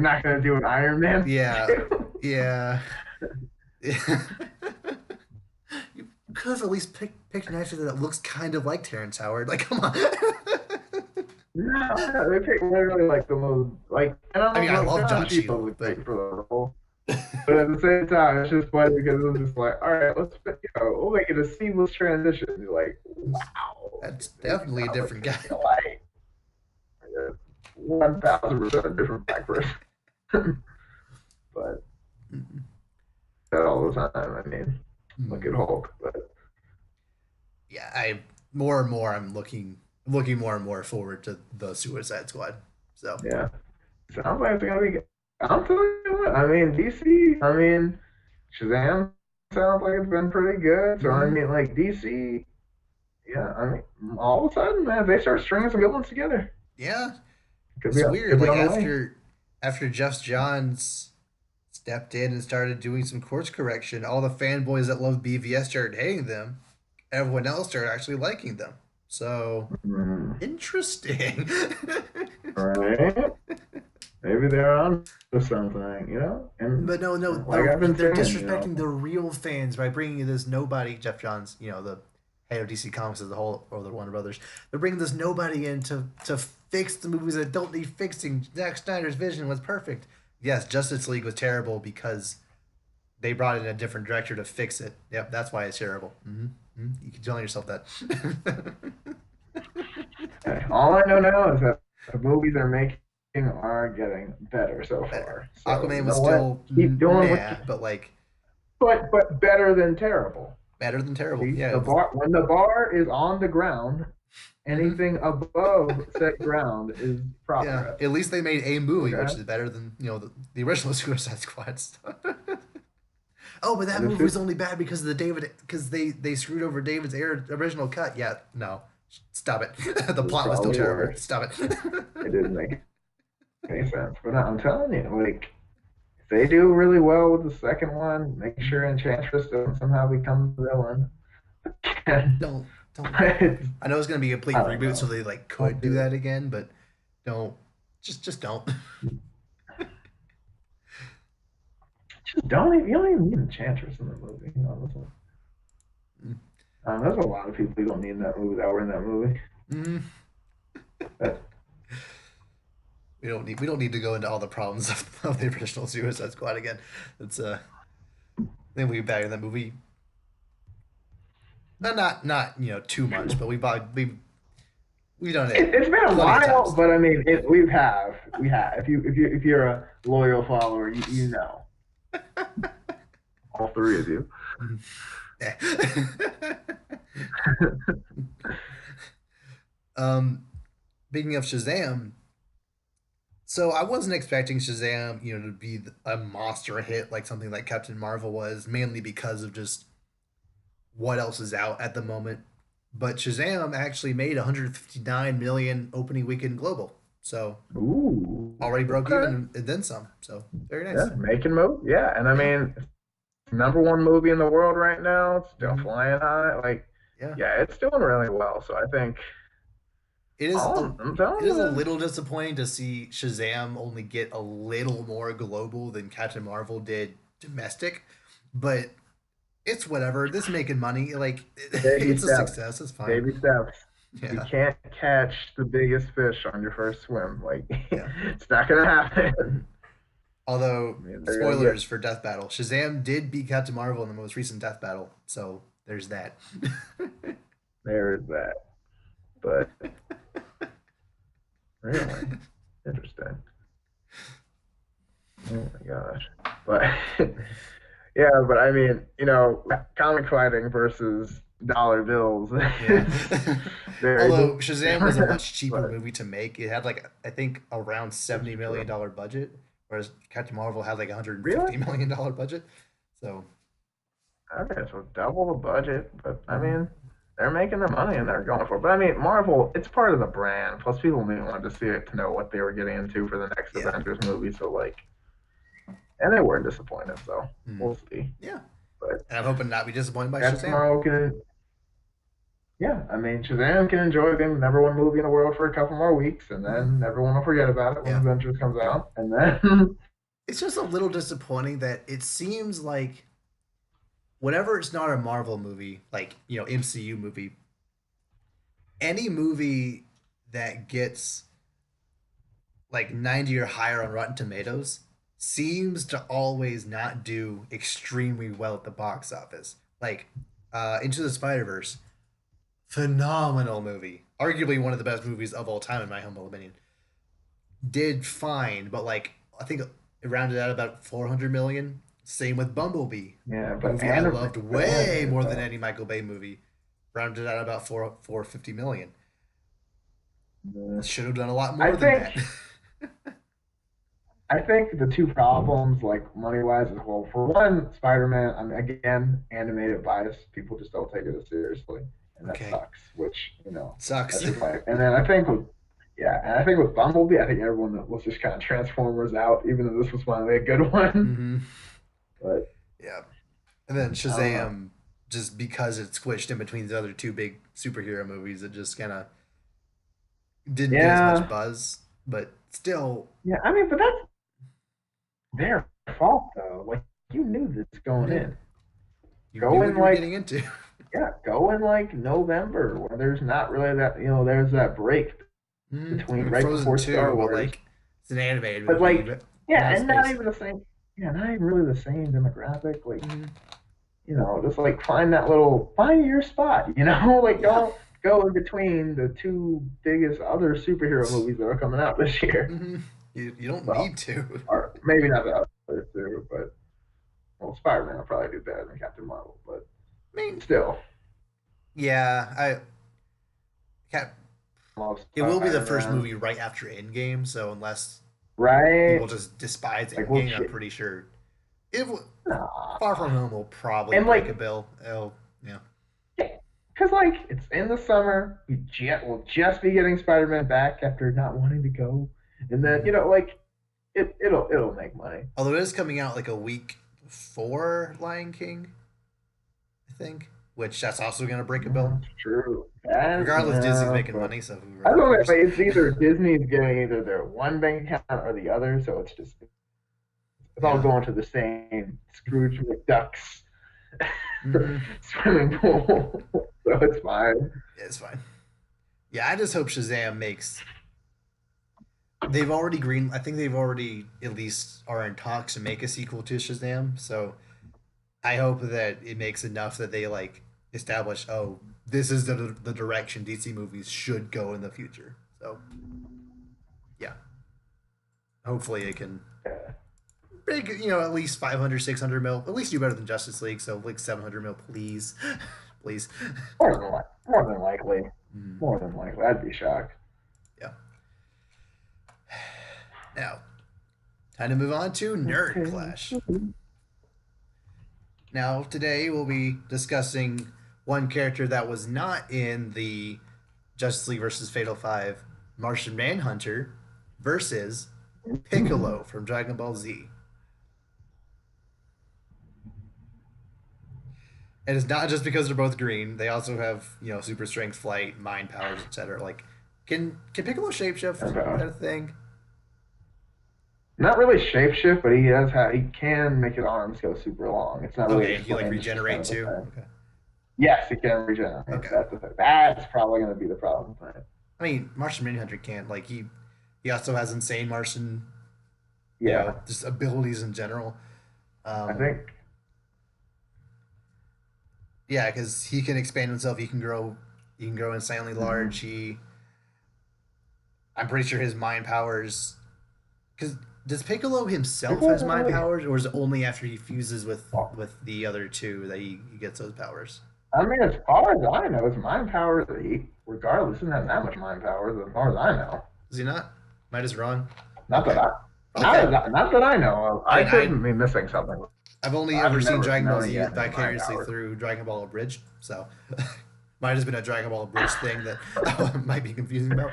Speaker 2: not gonna do an Iron Man
Speaker 1: yeah,
Speaker 2: 2.
Speaker 1: yeah. You could have at least picked an actor that looks kind of like Terrence Howard. Like, come on.
Speaker 2: No, they picked literally like the most like, and
Speaker 1: I mean, I
Speaker 2: like
Speaker 1: love
Speaker 2: John
Speaker 1: John
Speaker 2: Cheadle
Speaker 1: Cheadle,
Speaker 2: was
Speaker 1: but
Speaker 2: great for the role, but at the same time, it's just funny because it was just like, all right, we'll make it a seamless transition. You're like, wow,
Speaker 1: that's
Speaker 2: they
Speaker 1: definitely a
Speaker 2: sound like
Speaker 1: different
Speaker 2: they
Speaker 1: guy.
Speaker 2: feel like 1,000% different black person, but that all the time. I mean, look at Hulk, but
Speaker 1: Yeah, I more and more I'm looking more and more forward to the Suicide Squad. So
Speaker 2: yeah, sounds like it's gonna be. I'm telling you what, I mean, DC. I mean, Shazam sounds like it's been pretty good. So I
Speaker 1: mhm.
Speaker 2: mean, like DC, yeah. I mean, all of a sudden, man, they start stringing some good ones together.
Speaker 1: Yeah,
Speaker 2: Could be
Speaker 1: it's weird.
Speaker 2: could be
Speaker 1: Like
Speaker 2: on the way.
Speaker 1: after Jeff Johns stepped in and started doing some course correction, all the fanboys that love BVS started hating them. Everyone else started actually liking them. So
Speaker 2: Mm,
Speaker 1: interesting.
Speaker 2: right? Maybe they're on to something, And
Speaker 1: But no, no,
Speaker 2: like I've been
Speaker 1: they're
Speaker 2: saying,
Speaker 1: disrespecting the real fans by bringing this nobody, Jeff Johns, the head of DC Comics as a whole, or the Warner Brothers. They're bringing this nobody in to fix the movies that don't need fixing. Zack Snyder's vision was perfect. Yes, Justice League was terrible because they brought in a different director to fix it. Yep, that's why it's terrible. You can tell yourself that.
Speaker 2: hey, all I know now is that the movies they're making are getting better so
Speaker 1: Better.
Speaker 2: far. So
Speaker 1: Aquaman
Speaker 2: you
Speaker 1: was
Speaker 2: know what?
Speaker 1: still
Speaker 2: Keep doing what,
Speaker 1: meh, but like
Speaker 2: but better than terrible.
Speaker 1: better than terrible.
Speaker 2: See,
Speaker 1: Yeah,
Speaker 2: the bar when the bar is on the ground,
Speaker 1: mm-hmm.
Speaker 2: anything above said ground is
Speaker 1: Yeah,
Speaker 2: progress.
Speaker 1: at least they made a movie, which
Speaker 2: Okay,
Speaker 1: is better than the original Suicide Squad stuff. Oh, but that
Speaker 2: and
Speaker 1: movie
Speaker 2: this is
Speaker 1: was only bad because of the David because they screwed over David's original cut. Yeah, no, stop it. The plot was still
Speaker 2: probably
Speaker 1: terrible.
Speaker 2: worse.
Speaker 1: Stop it.
Speaker 2: It didn't make any sense. But I'm telling you, like if they do really well with the second one, make sure
Speaker 1: Mhm.
Speaker 2: Enchantress doesn't somehow become the villain. And
Speaker 1: Don't do it.
Speaker 2: but
Speaker 1: I know it's gonna be a
Speaker 2: I
Speaker 1: complete
Speaker 2: don't
Speaker 1: reboot, so
Speaker 2: know.
Speaker 1: they like could
Speaker 2: Don't
Speaker 1: do
Speaker 2: do
Speaker 1: that again, but don't. Just don't.
Speaker 2: it. Just don't even, you don't even need Enchantress in the movie. Honestly. There's a lot of people who don't need that movie that were in that movie.
Speaker 1: Mm,
Speaker 2: That
Speaker 1: we don't need to go into all the problems of the original Suicide Squad again. It's think we bagged that movie. Not too much, but we've done it
Speaker 2: It's been a
Speaker 1: plenty of
Speaker 2: while,
Speaker 1: times.
Speaker 2: but I mean, we have. If you're a loyal follower, you know all three of you.
Speaker 1: Yeah. um, Speaking of Shazam, so I wasn't expecting Shazam, to be a monster hit like something like Captain Marvel was, mainly because of just what else is out at the moment. But Shazam actually made 159 million opening weekend global, so
Speaker 2: Ooh,
Speaker 1: already broke
Speaker 2: okay.
Speaker 1: even and then some. So very
Speaker 2: Yeah,
Speaker 1: nice.
Speaker 2: making moves. Yeah, and I
Speaker 1: Yeah.
Speaker 2: mean, it's number one movie in the world right now. It's still
Speaker 1: Hmm.
Speaker 2: flying high. Like,
Speaker 1: Yeah.
Speaker 2: yeah, it's doing really well. So I think,
Speaker 1: It is a
Speaker 2: I'm
Speaker 1: it
Speaker 2: telling
Speaker 1: is a
Speaker 2: you,
Speaker 1: little disappointing to see Shazam only get a little more global than Captain Marvel did domestic, but it's whatever. This making money, like
Speaker 2: baby
Speaker 1: it's a
Speaker 2: steps,
Speaker 1: success. It's fine.
Speaker 2: baby steps. You
Speaker 1: Yeah,
Speaker 2: can't catch the biggest fish on your first swim. Like,
Speaker 1: yeah.
Speaker 2: it's not gonna
Speaker 1: Mhm.
Speaker 2: happen.
Speaker 1: Although
Speaker 2: I mean, they're gonna get
Speaker 1: spoilers for Death Battle, Shazam did beat Captain Marvel in the most recent Death Battle, so there's that.
Speaker 2: there is that. But really interesting. Oh my gosh. But yeah, but I mean, comic fighting versus dollar bills
Speaker 1: Yeah.
Speaker 2: is very
Speaker 1: Although Shazam was a
Speaker 2: different.
Speaker 1: much cheaper
Speaker 2: But
Speaker 1: movie to make. It had like I think around
Speaker 2: it's
Speaker 1: $70 million budget, whereas Captain Marvel had like a hundred and
Speaker 2: really
Speaker 1: fifty million dollar budget. So
Speaker 2: okay, so double the budget. But I
Speaker 1: mhm.
Speaker 2: mean, they're making their money and they're going for it. But I mean, Marvel, it's part of the brand. Plus, people may wanted to see it to know what they were getting into for the next
Speaker 1: Yeah.
Speaker 2: Avengers movie. So like, and they weren't disappointed. So
Speaker 1: Mhm.
Speaker 2: we'll see.
Speaker 1: Yeah.
Speaker 2: But
Speaker 1: And I'm hoping not be disappointed by
Speaker 2: Captain
Speaker 1: Shazam.
Speaker 2: Marvel can Yeah, I mean, Shazam can enjoy being the number one movie in the world for a couple more weeks, and
Speaker 1: Mhm.
Speaker 2: then everyone will forget about it when
Speaker 1: Yeah.
Speaker 2: Avengers comes out. And then,
Speaker 1: It's just a little disappointing that it seems like whenever it's not a Marvel movie, like, MCU movie, any movie that gets like 90 or higher on Rotten Tomatoes seems to always not do extremely well at the box office. Like Into the Spider-Verse, phenomenal movie. Arguably one of the best movies of all time in my humble opinion. Did fine, but like I think it rounded out about 400 million. Same with Bumblebee,
Speaker 2: yeah, but
Speaker 1: movie I loved way
Speaker 2: animated
Speaker 1: more than
Speaker 2: though.
Speaker 1: any Michael Bay movie. Rounded out about 450 million.
Speaker 2: Yeah.
Speaker 1: Should have done a lot
Speaker 2: I
Speaker 1: more than
Speaker 2: think
Speaker 1: that.
Speaker 2: I think the two problems, like money wise, as well. For one, Spider-Man. I mean, again, animated bias. People just don't take it as seriously, and that
Speaker 1: Okay,
Speaker 2: sucks. Which
Speaker 1: sucks.
Speaker 2: that's just life. And then I think with yeah, and I think with Bumblebee, I think everyone was just kind of Transformers out, even though this was finally a good one.
Speaker 1: Hmm.
Speaker 2: But
Speaker 1: Yeah. And then
Speaker 2: I don't know.
Speaker 1: Shazam, just because it squished in between the other two big superhero movies, it just kind of didn't get as much
Speaker 2: Yeah,
Speaker 1: buzz. But still,
Speaker 2: yeah. I mean, but that's their fault though. Like you knew this
Speaker 1: you
Speaker 2: going
Speaker 1: knew
Speaker 2: in.
Speaker 1: you knew
Speaker 2: Go
Speaker 1: what
Speaker 2: in
Speaker 1: you were
Speaker 2: like
Speaker 1: getting into.
Speaker 2: yeah, go in like November where there's not really that there's that break
Speaker 1: I
Speaker 2: between
Speaker 1: mean,
Speaker 2: right
Speaker 1: Frozen
Speaker 2: before Star
Speaker 1: 2, but
Speaker 2: Wars.
Speaker 1: like it's an animated
Speaker 2: But
Speaker 1: movie.
Speaker 2: like
Speaker 1: You're not
Speaker 2: yeah,
Speaker 1: in
Speaker 2: and not
Speaker 1: space.
Speaker 2: even the same. Yeah, not even really the same demographic. Like
Speaker 1: Hmm.
Speaker 2: just like find your spot. Like
Speaker 1: Yeah.
Speaker 2: don't go in between the two biggest other superhero movies that are coming out this year.
Speaker 1: Hmm. You don't
Speaker 2: Well,
Speaker 1: need to.
Speaker 2: or maybe not the other two, but well, Spider-Man will probably do better than Captain Marvel, but
Speaker 1: I mean,
Speaker 2: still,
Speaker 1: yeah, I can't.
Speaker 2: I love
Speaker 1: It will be the first
Speaker 2: Spider-Man.
Speaker 1: movie right after Endgame, so unless
Speaker 2: Right?
Speaker 1: people just despise
Speaker 2: Like, well,
Speaker 1: Endgame, I'm pretty sure it will. Far
Speaker 2: nah.
Speaker 1: From Home will probably
Speaker 2: And
Speaker 1: break a
Speaker 2: like,
Speaker 1: bill. It'll, yeah.
Speaker 2: because like it's in the summer, we'll just be getting Spider-Man back after not wanting to go, and then
Speaker 1: Mhm.
Speaker 2: like it'll make money.
Speaker 1: Although it is coming out like a week before Lion King, I think, which that's also going to break a bill.
Speaker 2: That's true. That,
Speaker 1: Regardless, Disney's
Speaker 2: yeah,
Speaker 1: making
Speaker 2: but
Speaker 1: money, so who
Speaker 2: I
Speaker 1: really
Speaker 2: don't know.
Speaker 1: cares?
Speaker 2: Like, it's either Disney's getting either their one bank account or the other, so it's all
Speaker 1: Yeah.
Speaker 2: going to the same Scrooge McDuck's
Speaker 1: Hmm.
Speaker 2: swimming pool, so it's fine.
Speaker 1: Yeah, it's fine. Yeah, I just hope Shazam makes. They've already green. I think they've already at least are in talks to make a sequel to Shazam. So I hope that it makes enough that they like establish, oh, this is the direction DC movies should go in the future. So yeah, hopefully it can
Speaker 2: Yeah.
Speaker 1: make, at least 500, 600 mil, at least do better than Justice League. So like 700 mil, please, please.
Speaker 2: More than likely.
Speaker 1: Mhm.
Speaker 2: More than likely. I'd be shocked.
Speaker 1: Yeah. Now, time to move on to Nerd
Speaker 2: Okay.
Speaker 1: Clash. Now, today we'll be discussing one character that was not in the Justice League versus Fatal Five, Martian Manhunter, versus Piccolo from Dragon Ball Z. And it's not just because they're both green; they also have super strength, flight, mind powers, etc. Like, can Piccolo shapeshift? Is
Speaker 2: Okay.
Speaker 1: that a thing?
Speaker 2: Not really shapeshift, but he can make his arms go super long. It's not really
Speaker 1: Okay,
Speaker 2: a
Speaker 1: he like
Speaker 2: flinch kind
Speaker 1: regenerate
Speaker 2: of a
Speaker 1: too.
Speaker 2: thing.
Speaker 1: Okay,
Speaker 2: Yes, he can regenerate.
Speaker 1: okay.
Speaker 2: That's the thing. That's probably going to be the problem. Right?
Speaker 1: I mean, Martian Manhunter can't. Like he also has insane Martian,
Speaker 2: Yeah,
Speaker 1: just abilities in general.
Speaker 2: I
Speaker 1: Um,
Speaker 2: think.
Speaker 1: yeah, because he can expand himself. He can grow. He can grow insanely large.
Speaker 2: Mhm.
Speaker 1: I'm pretty sure his mind powers. Because does Piccolo himself
Speaker 2: Piccolo
Speaker 1: has
Speaker 2: doesn't
Speaker 1: mind
Speaker 2: really.
Speaker 1: powers, or is it only after he fuses with the other two that he gets those powers?
Speaker 2: I mean, as far as I know, his mind powers. He, regardless, doesn't have that much mind powers. As far as I know,
Speaker 1: Is he not? Am I just wrong?
Speaker 2: not that
Speaker 1: Okay.
Speaker 2: I.
Speaker 1: Okay.
Speaker 2: Not that I know of.
Speaker 1: I
Speaker 2: I
Speaker 1: mean,
Speaker 2: could be missing something.
Speaker 1: I've only
Speaker 2: I've
Speaker 1: ever seen
Speaker 2: never
Speaker 1: Dragon Ball
Speaker 2: known he
Speaker 1: Z
Speaker 2: had any mind
Speaker 1: vicariously
Speaker 2: powers.
Speaker 1: through Dragon Ball Abridged, so might have been a Dragon Ball Abridged thing that I might be confusing about.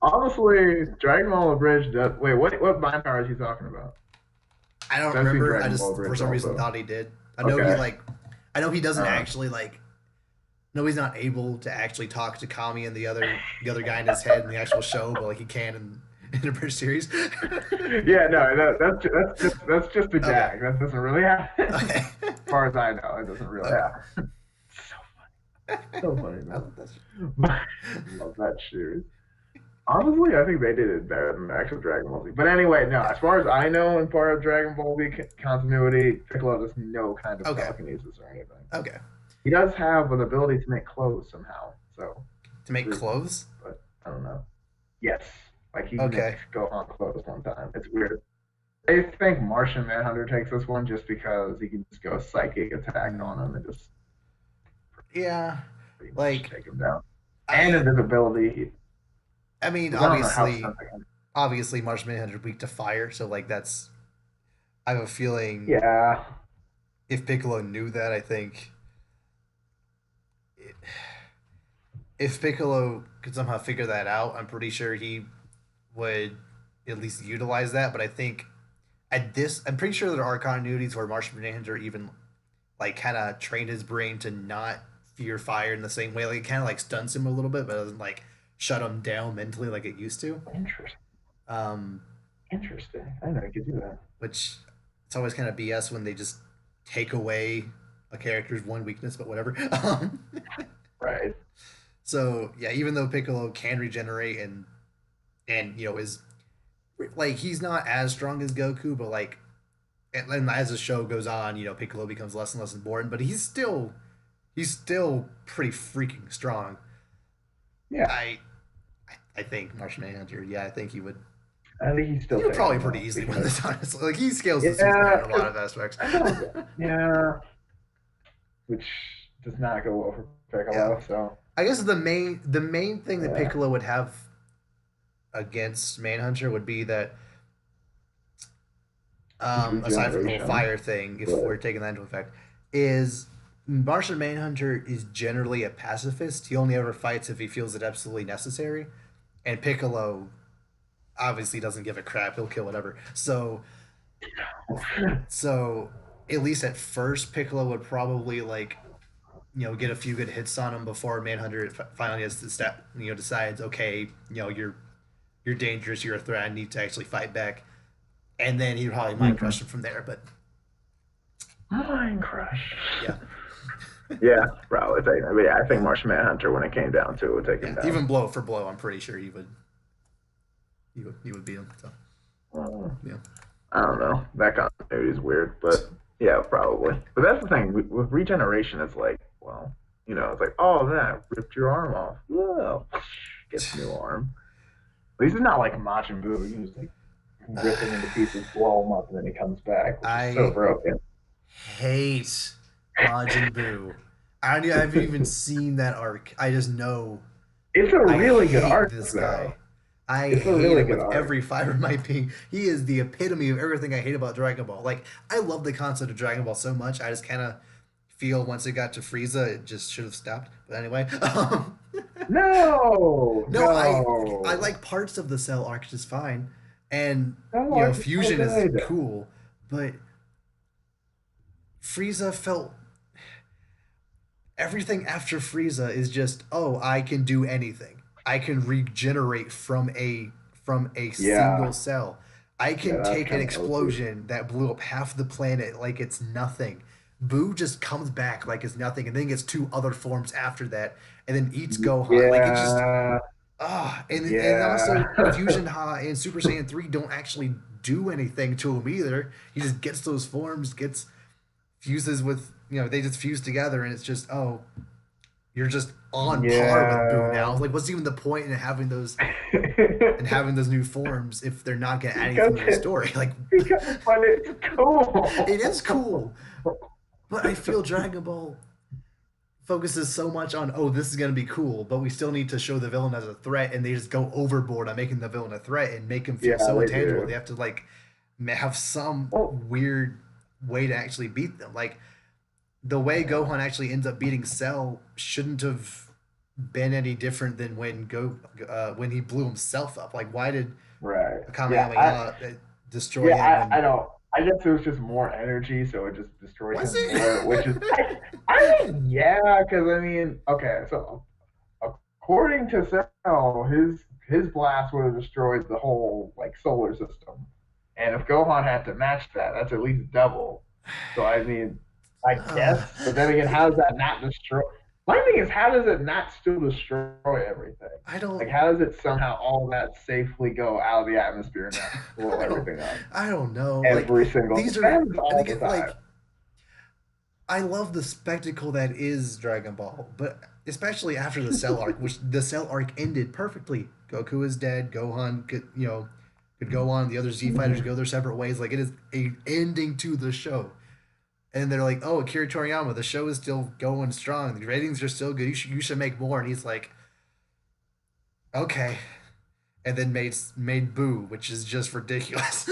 Speaker 2: Honestly, Dragon Ball Bridge. Wait, what mind powers are you talking about?
Speaker 1: I don't
Speaker 2: 'Cause I've seen
Speaker 1: remember. I
Speaker 2: Dragon Ball
Speaker 1: just for
Speaker 2: Bridge
Speaker 1: some reason
Speaker 2: also.
Speaker 1: thought he did. I know he
Speaker 2: Okay.
Speaker 1: like. I know he doesn't
Speaker 2: Uh,
Speaker 1: actually like. No, he's not able to actually talk to Kami and the other guy in his head in the actual show, but like he can in a British series.
Speaker 2: yeah, no, that's just a
Speaker 1: Okay.
Speaker 2: gag. That doesn't really happen.
Speaker 1: Okay.
Speaker 2: As far as I know, it doesn't really
Speaker 1: Okay.
Speaker 2: happen. So funny,
Speaker 1: I
Speaker 2: man.
Speaker 1: love that.
Speaker 2: Love that series. Honestly, I think they did it better than the actual Dragon Ball Z. But anyway, no.
Speaker 1: Yeah.
Speaker 2: As far as I know, in part of Dragon Ball Z continuity, Piccolo does no kind of
Speaker 1: Okay.
Speaker 2: telekinesis or anything.
Speaker 1: Okay.
Speaker 2: He does have an ability to make clothes somehow. So
Speaker 1: To make
Speaker 2: weird,
Speaker 1: clothes.
Speaker 2: but I don't know. Yes, like he makes
Speaker 1: Okay.
Speaker 2: Gohan clothes one time. It's weird. I think Martian Manhunter takes this one just because he can just go psychic attack on
Speaker 1: Hmm.
Speaker 2: him and just
Speaker 1: Yeah.
Speaker 2: pretty much
Speaker 1: Like
Speaker 2: take him down. And
Speaker 1: I.
Speaker 2: invisibility,
Speaker 1: I mean,
Speaker 2: because I don't know how something.
Speaker 1: obviously, Martian Manhunter weak to fire, so like that's. I have a feeling
Speaker 2: Yeah,
Speaker 1: if Piccolo knew that, I think it, if Piccolo could somehow figure that out, I'm pretty sure he would at least utilize that. But I think I'm pretty sure there are continuities where Martian Manhunter even like kind of trained his brain to not fear fire in the same way. Like it kind of like stunts him a little bit, but doesn't like shut him down mentally like it used to.
Speaker 2: interesting.
Speaker 1: Um,
Speaker 2: Interesting. I didn't know you could do that.
Speaker 1: which it's always kind of BS when they just take away a character's one weakness, but whatever.
Speaker 2: Right.
Speaker 1: So yeah, even though Piccolo can regenerate and is like he's not as strong as Goku, but like and as the show goes on, Piccolo becomes less and less important, but he's still pretty freaking strong.
Speaker 2: Yeah.
Speaker 1: I I think Martian Manhunter, yeah, I think
Speaker 2: I think he still
Speaker 1: he would
Speaker 2: takes
Speaker 1: probably
Speaker 2: him
Speaker 1: pretty
Speaker 2: though
Speaker 1: easily win
Speaker 2: because
Speaker 1: this honestly. Like he scales to Superman
Speaker 2: yeah,
Speaker 1: in a lot
Speaker 2: 'cause
Speaker 1: of aspects.
Speaker 2: I know. Yeah, which does not go well for
Speaker 1: Yeah.
Speaker 2: Piccolo. So
Speaker 1: I guess the main thing that
Speaker 2: yeah.
Speaker 1: Piccolo would have against Manhunter would be that
Speaker 2: His
Speaker 1: aside from the whole
Speaker 2: regeneration.
Speaker 1: fire thing, if
Speaker 2: But
Speaker 1: we're taking that into effect, is Martian Manhunter is generally a pacifist. He only ever fights if he feels it absolutely necessary, and Piccolo obviously doesn't give a crap. He'll kill whatever. So at least at first, Piccolo would probably like get a few good hits on him before Manhunter finally has to step decides okay you're dangerous, you're a threat, I need to actually fight back, and then he'd probably mind
Speaker 2: Mhm.
Speaker 1: crush him from there. But
Speaker 2: Mind Crush.
Speaker 1: yeah,
Speaker 2: Yeah, probably take him. But yeah, I think Martian Manhunter, when it came down to it, would take him
Speaker 1: yeah,
Speaker 2: down.
Speaker 1: even blow for blow, I'm pretty sure he would beat him. So
Speaker 2: Uh,
Speaker 1: yeah,
Speaker 2: I don't know. That continuity is weird, but Yeah, probably. But that's the thing with regeneration. It's like, well, it's like, oh, that ripped your arm off. Whoa, gets a new arm. But he's not like Majin Buu. You just like rip him into pieces, blow him up, and then he comes back, which is so
Speaker 1: I
Speaker 2: broken.
Speaker 1: hate Majin Buu. I haven't even seen that arc. I just know
Speaker 2: It's a
Speaker 1: I
Speaker 2: really good
Speaker 1: hate
Speaker 2: arc,
Speaker 1: this guy.
Speaker 2: though.
Speaker 1: I
Speaker 2: It's a
Speaker 1: hate
Speaker 2: really
Speaker 1: him
Speaker 2: good
Speaker 1: with
Speaker 2: arc.
Speaker 1: every fiber of my being. He is the epitome of everything I hate about Dragon Ball. Like, I love the concept of Dragon Ball so much. I just kind of feel once it got to Frieza, it just should have stopped. But anyway,
Speaker 2: No,
Speaker 1: no, I
Speaker 2: no,
Speaker 1: like parts of the Cell arc just fine, and
Speaker 2: no, arc is so
Speaker 1: Fusion is
Speaker 2: good.
Speaker 1: cool, but Frieza felt everything after Frieza is just, oh, I can do anything. I can regenerate from a single
Speaker 2: Yeah,
Speaker 1: cell. I
Speaker 2: yeah,
Speaker 1: can
Speaker 2: that's
Speaker 1: take an
Speaker 2: kind of OP.
Speaker 1: explosion that blew up half the planet like it's nothing. Boo just comes back like it's nothing and then gets two other forms after that and then eats Gohan. Like it's just
Speaker 2: Yeah,
Speaker 1: and
Speaker 2: yeah.
Speaker 1: also Fusion Ha and Super Saiyan 3 don't actually do anything to him either. He just gets those forms, gets fuses with they just fuse together and it's just you're just on par with Boo now.
Speaker 2: Yeah.
Speaker 1: Like, what's even the point in having those new forms if they're not gonna add
Speaker 2: because
Speaker 1: anything to the
Speaker 2: it,
Speaker 1: story? Like,
Speaker 2: because but it's
Speaker 1: it is
Speaker 2: cool.
Speaker 1: cool, but I feel Dragon Ball focuses so much on this is gonna be cool, but we still need to show the villain as a threat, and they just go overboard on making the villain a threat and make him feel
Speaker 2: Yeah,
Speaker 1: so
Speaker 2: they
Speaker 1: intangible. They
Speaker 2: do.
Speaker 1: have to like have some
Speaker 2: Well,
Speaker 1: weird way to actually beat them. Like the way
Speaker 2: yeah,
Speaker 1: Gohan actually ends up beating Cell shouldn't have been any different than when he blew himself up. Like, why did
Speaker 2: right. Yeah,
Speaker 1: Kamehameha destroy
Speaker 2: yeah,
Speaker 1: him? And
Speaker 2: I don't. I guess it was just more energy, so it just destroyed
Speaker 1: was
Speaker 2: him more. Which is,
Speaker 1: it?
Speaker 2: I mean, yeah, because I mean, okay, so according to Cell, his blast would have destroyed the whole like solar system, and if Gohan had to match that, that's at least double. So I mean, I
Speaker 1: uh,
Speaker 2: guess, but then again, how does that not destroy? My thing is, how does it not still destroy everything?
Speaker 1: I don't.
Speaker 2: Like, how does it somehow all that safely go out of the atmosphere and not blow
Speaker 1: I don't.
Speaker 2: everything up
Speaker 1: I don't know. Like
Speaker 2: every single?
Speaker 1: these
Speaker 2: It
Speaker 1: are.
Speaker 2: happens
Speaker 1: And
Speaker 2: all the
Speaker 1: again,
Speaker 2: time.
Speaker 1: like I love the spectacle that is Dragon Ball, but especially after the Cell arc, which the Cell arc ended perfectly. Goku is dead. Gohan could go on. The other Z fighters
Speaker 2: Mhm.
Speaker 1: go their separate ways. Like it is a ending to the show. And they're like, "Oh, Akira Toriyama, the show is still going strong. The ratings are still good. You should make more." And he's like, "Okay." And then made Boo, which is just ridiculous.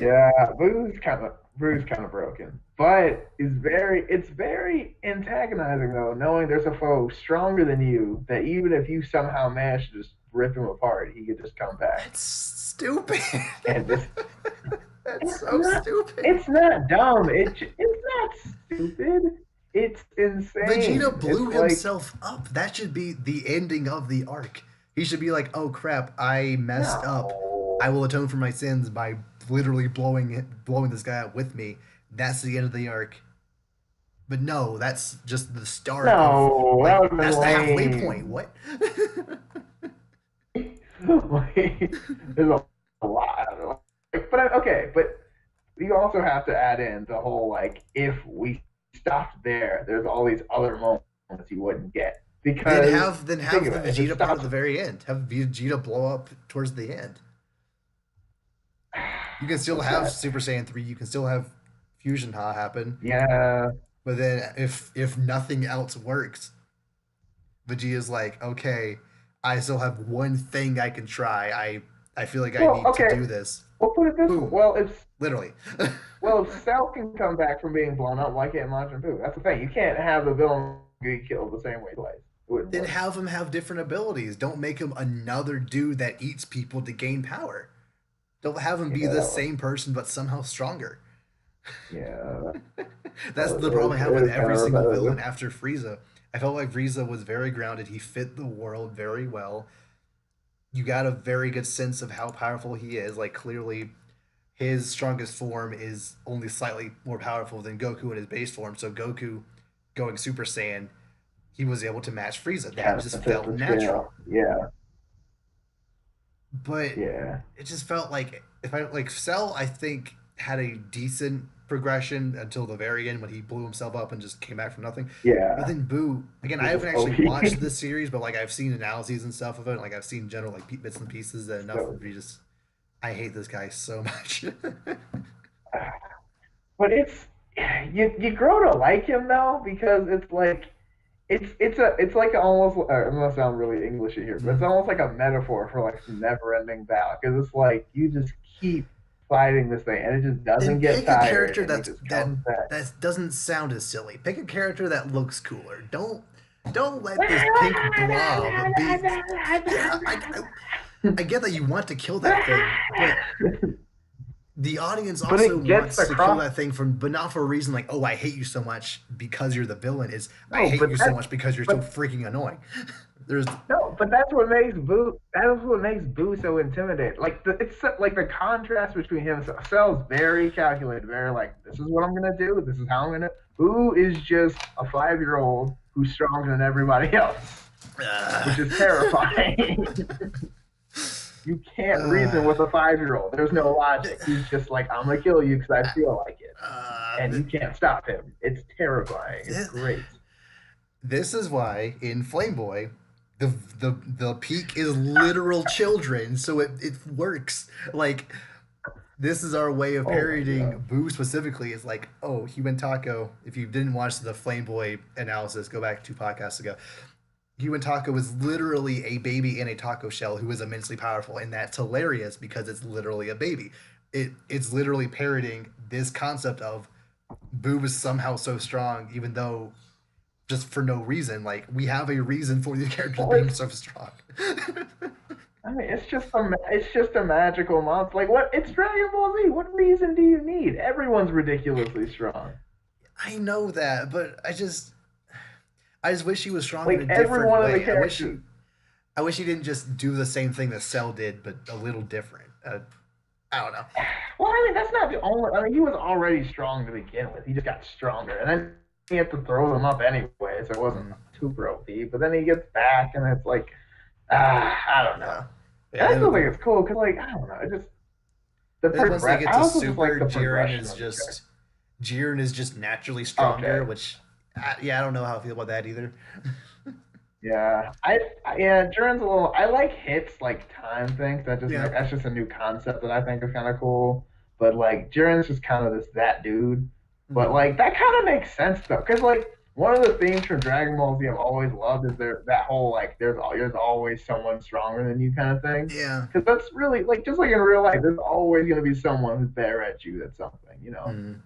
Speaker 2: Yeah, Boo's kind of broken, but it's very antagonizing though, knowing there's a foe stronger than you that even if you somehow manage to just rip him apart, he could just come back
Speaker 1: That's stupid.
Speaker 2: and just
Speaker 1: That's
Speaker 2: it's
Speaker 1: so
Speaker 2: not
Speaker 1: stupid.
Speaker 2: it's not dumb. It's not stupid. It's
Speaker 1: Vegeta
Speaker 2: insane.
Speaker 1: blew
Speaker 2: It's like
Speaker 1: himself up. That should be the ending of the arc. He should be like, "Oh crap, I messed up. I
Speaker 2: no,
Speaker 1: will atone for my sins by literally blowing this guy up with me." That's the end of the arc. But no, that's just the start of
Speaker 2: no, that
Speaker 1: like
Speaker 2: would have been
Speaker 1: that's the halfway point.
Speaker 2: lame.
Speaker 1: What?
Speaker 2: Like, there's a lot. But okay, but you also have to add in the whole like if we stopped there, there's all these other moments you wouldn't get because
Speaker 1: then
Speaker 2: think
Speaker 1: have
Speaker 2: of
Speaker 1: the
Speaker 2: it. If it
Speaker 1: Vegeta part at
Speaker 2: stops,
Speaker 1: the very end. Have Vegeta blow up towards the end. You can still
Speaker 2: what's
Speaker 1: have
Speaker 2: that?
Speaker 1: Super Saiyan 3. You can still have Fusion Ha happen.
Speaker 2: Yeah,
Speaker 1: But then if nothing else works, Vegeta's like, okay, I still have one thing I can try. I feel like I
Speaker 2: well,
Speaker 1: need to
Speaker 2: okay.
Speaker 1: do this.
Speaker 2: We'll put it this way.
Speaker 1: Boom. Literally.
Speaker 2: If Cell can come back from being blown up, why can't Majin Buu? That's the thing. You can't have the villain get killed the same way twice. It wouldn't
Speaker 1: Then
Speaker 2: work.
Speaker 1: have him have different abilities. Don't make him another dude that eats people to gain power. Don't have him be
Speaker 2: Yeah,
Speaker 1: the
Speaker 2: that was
Speaker 1: same person but somehow stronger.
Speaker 2: yeah.
Speaker 1: That's the problem I
Speaker 2: It
Speaker 1: have with
Speaker 2: was kind
Speaker 1: every
Speaker 2: of
Speaker 1: single villain
Speaker 2: repetitive.
Speaker 1: after Frieza. I felt like Frieza was very grounded. He fit the world very well. You got a very good sense of how powerful he is. Like clearly, his strongest form is only slightly more powerful than Goku in his base form. So Goku going Super Saiyan, he was able to match Frieza. That
Speaker 2: Kind
Speaker 1: just
Speaker 2: of tip
Speaker 1: felt
Speaker 2: the
Speaker 1: natural.
Speaker 2: scale. Yeah,
Speaker 1: But
Speaker 2: yeah.
Speaker 1: it just felt like if I like Cell, I think had a decent progression until the very end when he blew himself up and just came back from nothing. But
Speaker 2: Yeah,
Speaker 1: then Boo, again, I
Speaker 2: it was
Speaker 1: haven't actually watched
Speaker 2: OP.
Speaker 1: this series, but like I've seen analyses and stuff of it. Like I've seen general like bits and pieces that enough
Speaker 2: So,
Speaker 1: to be just I hate this guy so much.
Speaker 2: but you grow to like him though because it's like it's like almost I'm gonna sound really Englishy here, but it's
Speaker 1: Mhm.
Speaker 2: almost like a metaphor for like some never-ending battle because it's like you just keep fighting this thing and it just doesn't
Speaker 1: And
Speaker 2: get
Speaker 1: pick a
Speaker 2: tired
Speaker 1: character
Speaker 2: and he just
Speaker 1: that
Speaker 2: comes back.
Speaker 1: that doesn't sound as silly. Pick a character that looks cooler. Don't let this pink blob be. Yeah, I get that you want to kill that thing, but the audience
Speaker 2: But
Speaker 1: also
Speaker 2: it gets
Speaker 1: wants to kill
Speaker 2: across.
Speaker 1: that thing from, but not for a reason like, oh, I hate you so much because you're the villain. Is I
Speaker 2: No,
Speaker 1: hate
Speaker 2: but
Speaker 1: you so
Speaker 2: that
Speaker 1: much because you're so
Speaker 2: but
Speaker 1: freaking annoying. There's
Speaker 2: no, but that's what makes Boo. That's what makes Boo so intimidating. Like it's like the contrast between him. So Cell's very calculated, very like this is what I'm gonna do. This is how I'm gonna. Boo is just a 5-year old who's stronger than everybody else,
Speaker 1: uh,
Speaker 2: which is terrifying. You can't reason
Speaker 1: uh,
Speaker 2: with a 5-year old. There's no logic. He's just like I'm gonna kill you because I feel like it,
Speaker 1: uh,
Speaker 2: and you can't stop him. It's terrifying. It's
Speaker 1: this,
Speaker 2: great.
Speaker 1: this is why in Flame Boy, the peak is literal children, so it works. Like this is our way of
Speaker 2: Oh my
Speaker 1: parodying
Speaker 2: god.
Speaker 1: Boo specifically. Is like, oh, Human Taco. If you didn't watch the Flame Boy analysis, go back 2 podcasts ago. Human Taco is literally a baby in a taco shell who is immensely powerful, and that's hilarious because it's literally a baby. It's literally parodying this concept of Boo is somehow so strong, even though just for no reason. Like we have a reason for the characters
Speaker 2: Well,
Speaker 1: being so strong.
Speaker 2: I mean, it's just a magical monster. Like what? It's Dragon Ball Z. What reason do you need? Everyone's ridiculously strong.
Speaker 1: I know that, but I just wish he was strong in a
Speaker 2: Like every
Speaker 1: different
Speaker 2: one of the
Speaker 1: way.
Speaker 2: characters.
Speaker 1: I wish he didn't just do the same thing that Cell did, but a little different. I don't know.
Speaker 2: Well, I mean, that's not the only. I mean, he was already strong to begin with. He just got stronger, and then he had to throw them up anyway, so it wasn't
Speaker 1: Mm,
Speaker 2: too OP. But then he gets back, and it's like, I don't know.
Speaker 1: yeah,
Speaker 2: And I
Speaker 1: yeah.
Speaker 2: still think it's cool because, like, I don't know. It just the
Speaker 1: Then once they
Speaker 2: progress.
Speaker 1: get
Speaker 2: I
Speaker 1: to
Speaker 2: also just like
Speaker 1: Super,
Speaker 2: the progression of the
Speaker 1: Jiren is just naturally stronger,
Speaker 2: character. Okay.
Speaker 1: which yeah, I don't know how I feel about that either.
Speaker 2: Yeah, yeah, Duran's a little. I like hits like time things.
Speaker 1: Yeah.
Speaker 2: That's just a new concept that I think is kind of cool. But like Duran's just kind of this that dude. But
Speaker 1: Mm,
Speaker 2: like that kind of makes sense though, because like one of the themes from Dragon Ball Z I've always loved is that whole like there's always someone stronger than you kind of thing.
Speaker 1: yeah.
Speaker 2: Because that's really like just like in real life, there's always gonna be someone who's better at you at something, you know
Speaker 1: Mm,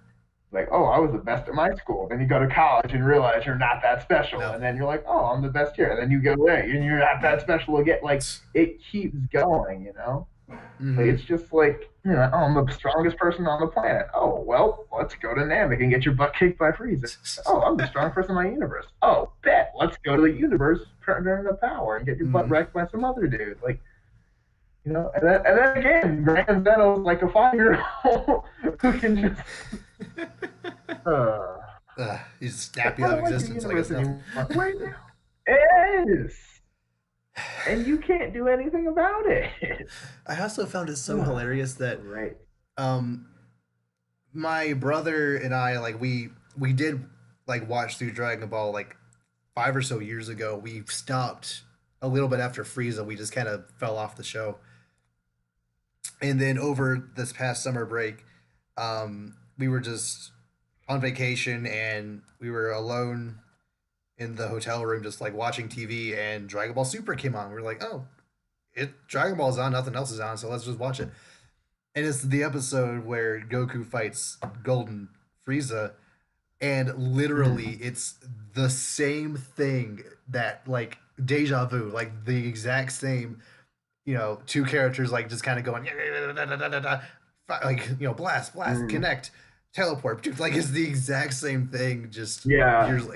Speaker 2: like, oh, I was the best at my school. Then you go to college and realize you're not that special.
Speaker 1: no.
Speaker 2: And then you're like, oh, I'm the best here. And then you go away and you're not that special again. Like, it keeps going, you know? Like,
Speaker 1: Mm-hmm.
Speaker 2: it's just like, oh, I'm the strongest person on the planet. Oh, well, let's go to Namek and get your butt kicked by Frieza. Oh, I'm the strongest person in my universe. Oh, bet. Let's go to the universe, turn into power, and get your butt
Speaker 1: Mm-hmm.
Speaker 2: wrecked by some other dude. Like, and then again, Grand Zeno's like a 5-year-old who can just uh,
Speaker 1: He's
Speaker 2: That's
Speaker 1: snappy
Speaker 2: why I
Speaker 1: out of
Speaker 2: don't like the
Speaker 1: existence like it's
Speaker 2: universe
Speaker 1: nothing.
Speaker 2: anymore. Right now, it is, and you can't do anything about it.
Speaker 1: I also found it so
Speaker 2: Oh,
Speaker 1: hilarious that
Speaker 2: great.
Speaker 1: um my brother and I like we did like watch through Dragon Ball like 5 or so years ago. We stopped a little bit after Frieza. We just kind of fell off the show, and then over this past summer break, we were just on vacation and we were alone in the hotel room, just like watching TV. And Dragon Ball Super came on. We were like, oh, Dragon Ball's on, nothing else is on, so let's just watch it. And it's the episode where Goku fights Golden Frieza, and literally
Speaker 2: Mm.
Speaker 1: it's the same thing that like deja vu, like the exact same, two characters like just kind of going like blast, blast,
Speaker 2: Mm.
Speaker 1: connect, teleport, like it's the exact same thing. Just
Speaker 2: Yeah,
Speaker 1: years,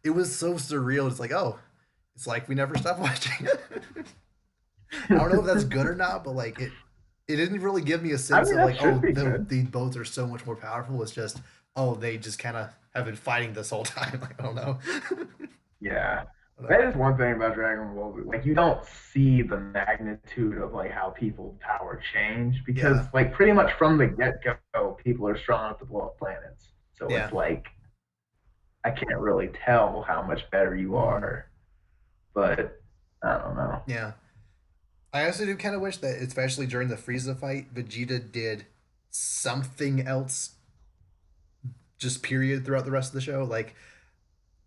Speaker 1: it was so surreal. It's like, oh, it's like we never stopped watching. I don't know if that's good or not, but like it didn't really give me a
Speaker 2: I
Speaker 1: sense
Speaker 2: mean
Speaker 1: of
Speaker 2: that
Speaker 1: like,
Speaker 2: should
Speaker 1: oh,
Speaker 2: be
Speaker 1: the
Speaker 2: good.
Speaker 1: the both are so much more powerful. It's just, oh, they just kind of have been fighting this whole time. Like, I don't know. I
Speaker 2: Yeah, That is one thing about Dragon Ball Z. Like you don't see the magnitude of like how people's power change because
Speaker 1: Yeah,
Speaker 2: like pretty much from the get go, people are strong enough to blow up planets. So
Speaker 1: yeah.
Speaker 2: it's like I can't really tell how much better you
Speaker 1: Mm,
Speaker 2: are, but I don't know.
Speaker 1: yeah. I also do kind of wish that, especially during the Frieza fight, Vegeta did something else, just period, throughout the rest of the show. Like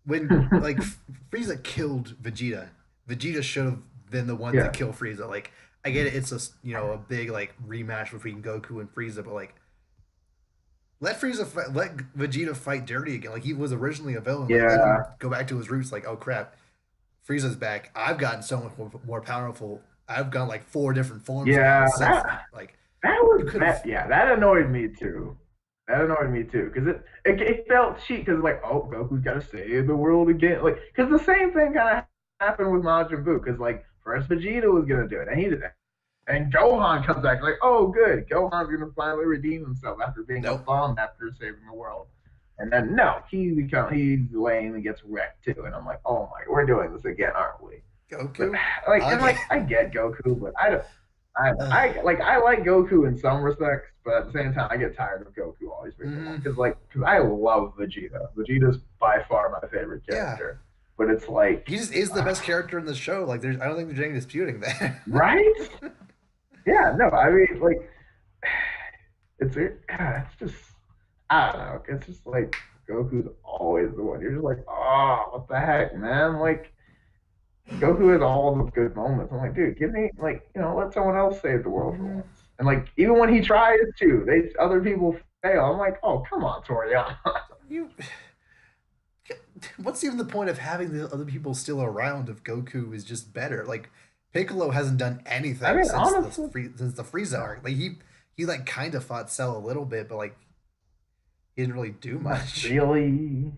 Speaker 1: when like Frieza killed Vegeta, Vegeta should have been the one to
Speaker 2: Yeah,
Speaker 1: kill Frieza. Like I get it, it's a a big like rematch between Goku and Frieza, but like let Vegeta fight dirty again. Like he was originally a villain. Like let him
Speaker 2: yeah,
Speaker 1: go back to his roots. Like oh crap, Frieza's back. I've gotten so much more powerful. I've gone like four different forms now
Speaker 2: yeah.
Speaker 1: since then. Like
Speaker 2: That
Speaker 1: you
Speaker 2: was
Speaker 1: could have.
Speaker 2: that. Yeah, that annoyed me too. That annoyed me too because it felt cheap because like oh Goku's got to save the world again like because the same thing kind of happened with Majin Buu because like first Vegeta was gonna do it and he did it and Gohan comes back like oh good Gohan's gonna finally redeem himself after being a
Speaker 1: Nope.
Speaker 2: bum after saving the world and then no he's lame and gets wrecked too and I'm like oh my we're doing this again aren't we but
Speaker 1: Goku
Speaker 2: like and
Speaker 1: again.
Speaker 2: like I get Goku but I like Goku in some respects, but at the same time, I get tired of Goku always being the one
Speaker 1: Mm-hmm.
Speaker 2: because I love Vegeta. Vegeta's by far my favorite
Speaker 1: Yeah,
Speaker 2: character, but it's like,
Speaker 1: he just is the best character in the show. Like there's, I don't think there's any disputing that.
Speaker 2: right? Yeah, no, I mean, like, it's just I don't know. It's just like Goku's always the one. You're just like, oh, what the heck, man? Like Goku has all the good moments. I'm like, dude, give me like, let someone else save the world for
Speaker 1: Mm-hmm.
Speaker 2: once. And like, even when he tries to, they other people fail. I'm like, oh, come on, Toriyama.
Speaker 1: You, what's even the point of having the other people still around if Goku is just better? Like Piccolo hasn't done
Speaker 2: I
Speaker 1: anything
Speaker 2: mean, honestly,
Speaker 1: since the Frieza arc. Like he like kind of fought Cell a little bit, but like he didn't really do
Speaker 2: not
Speaker 1: much.
Speaker 2: really.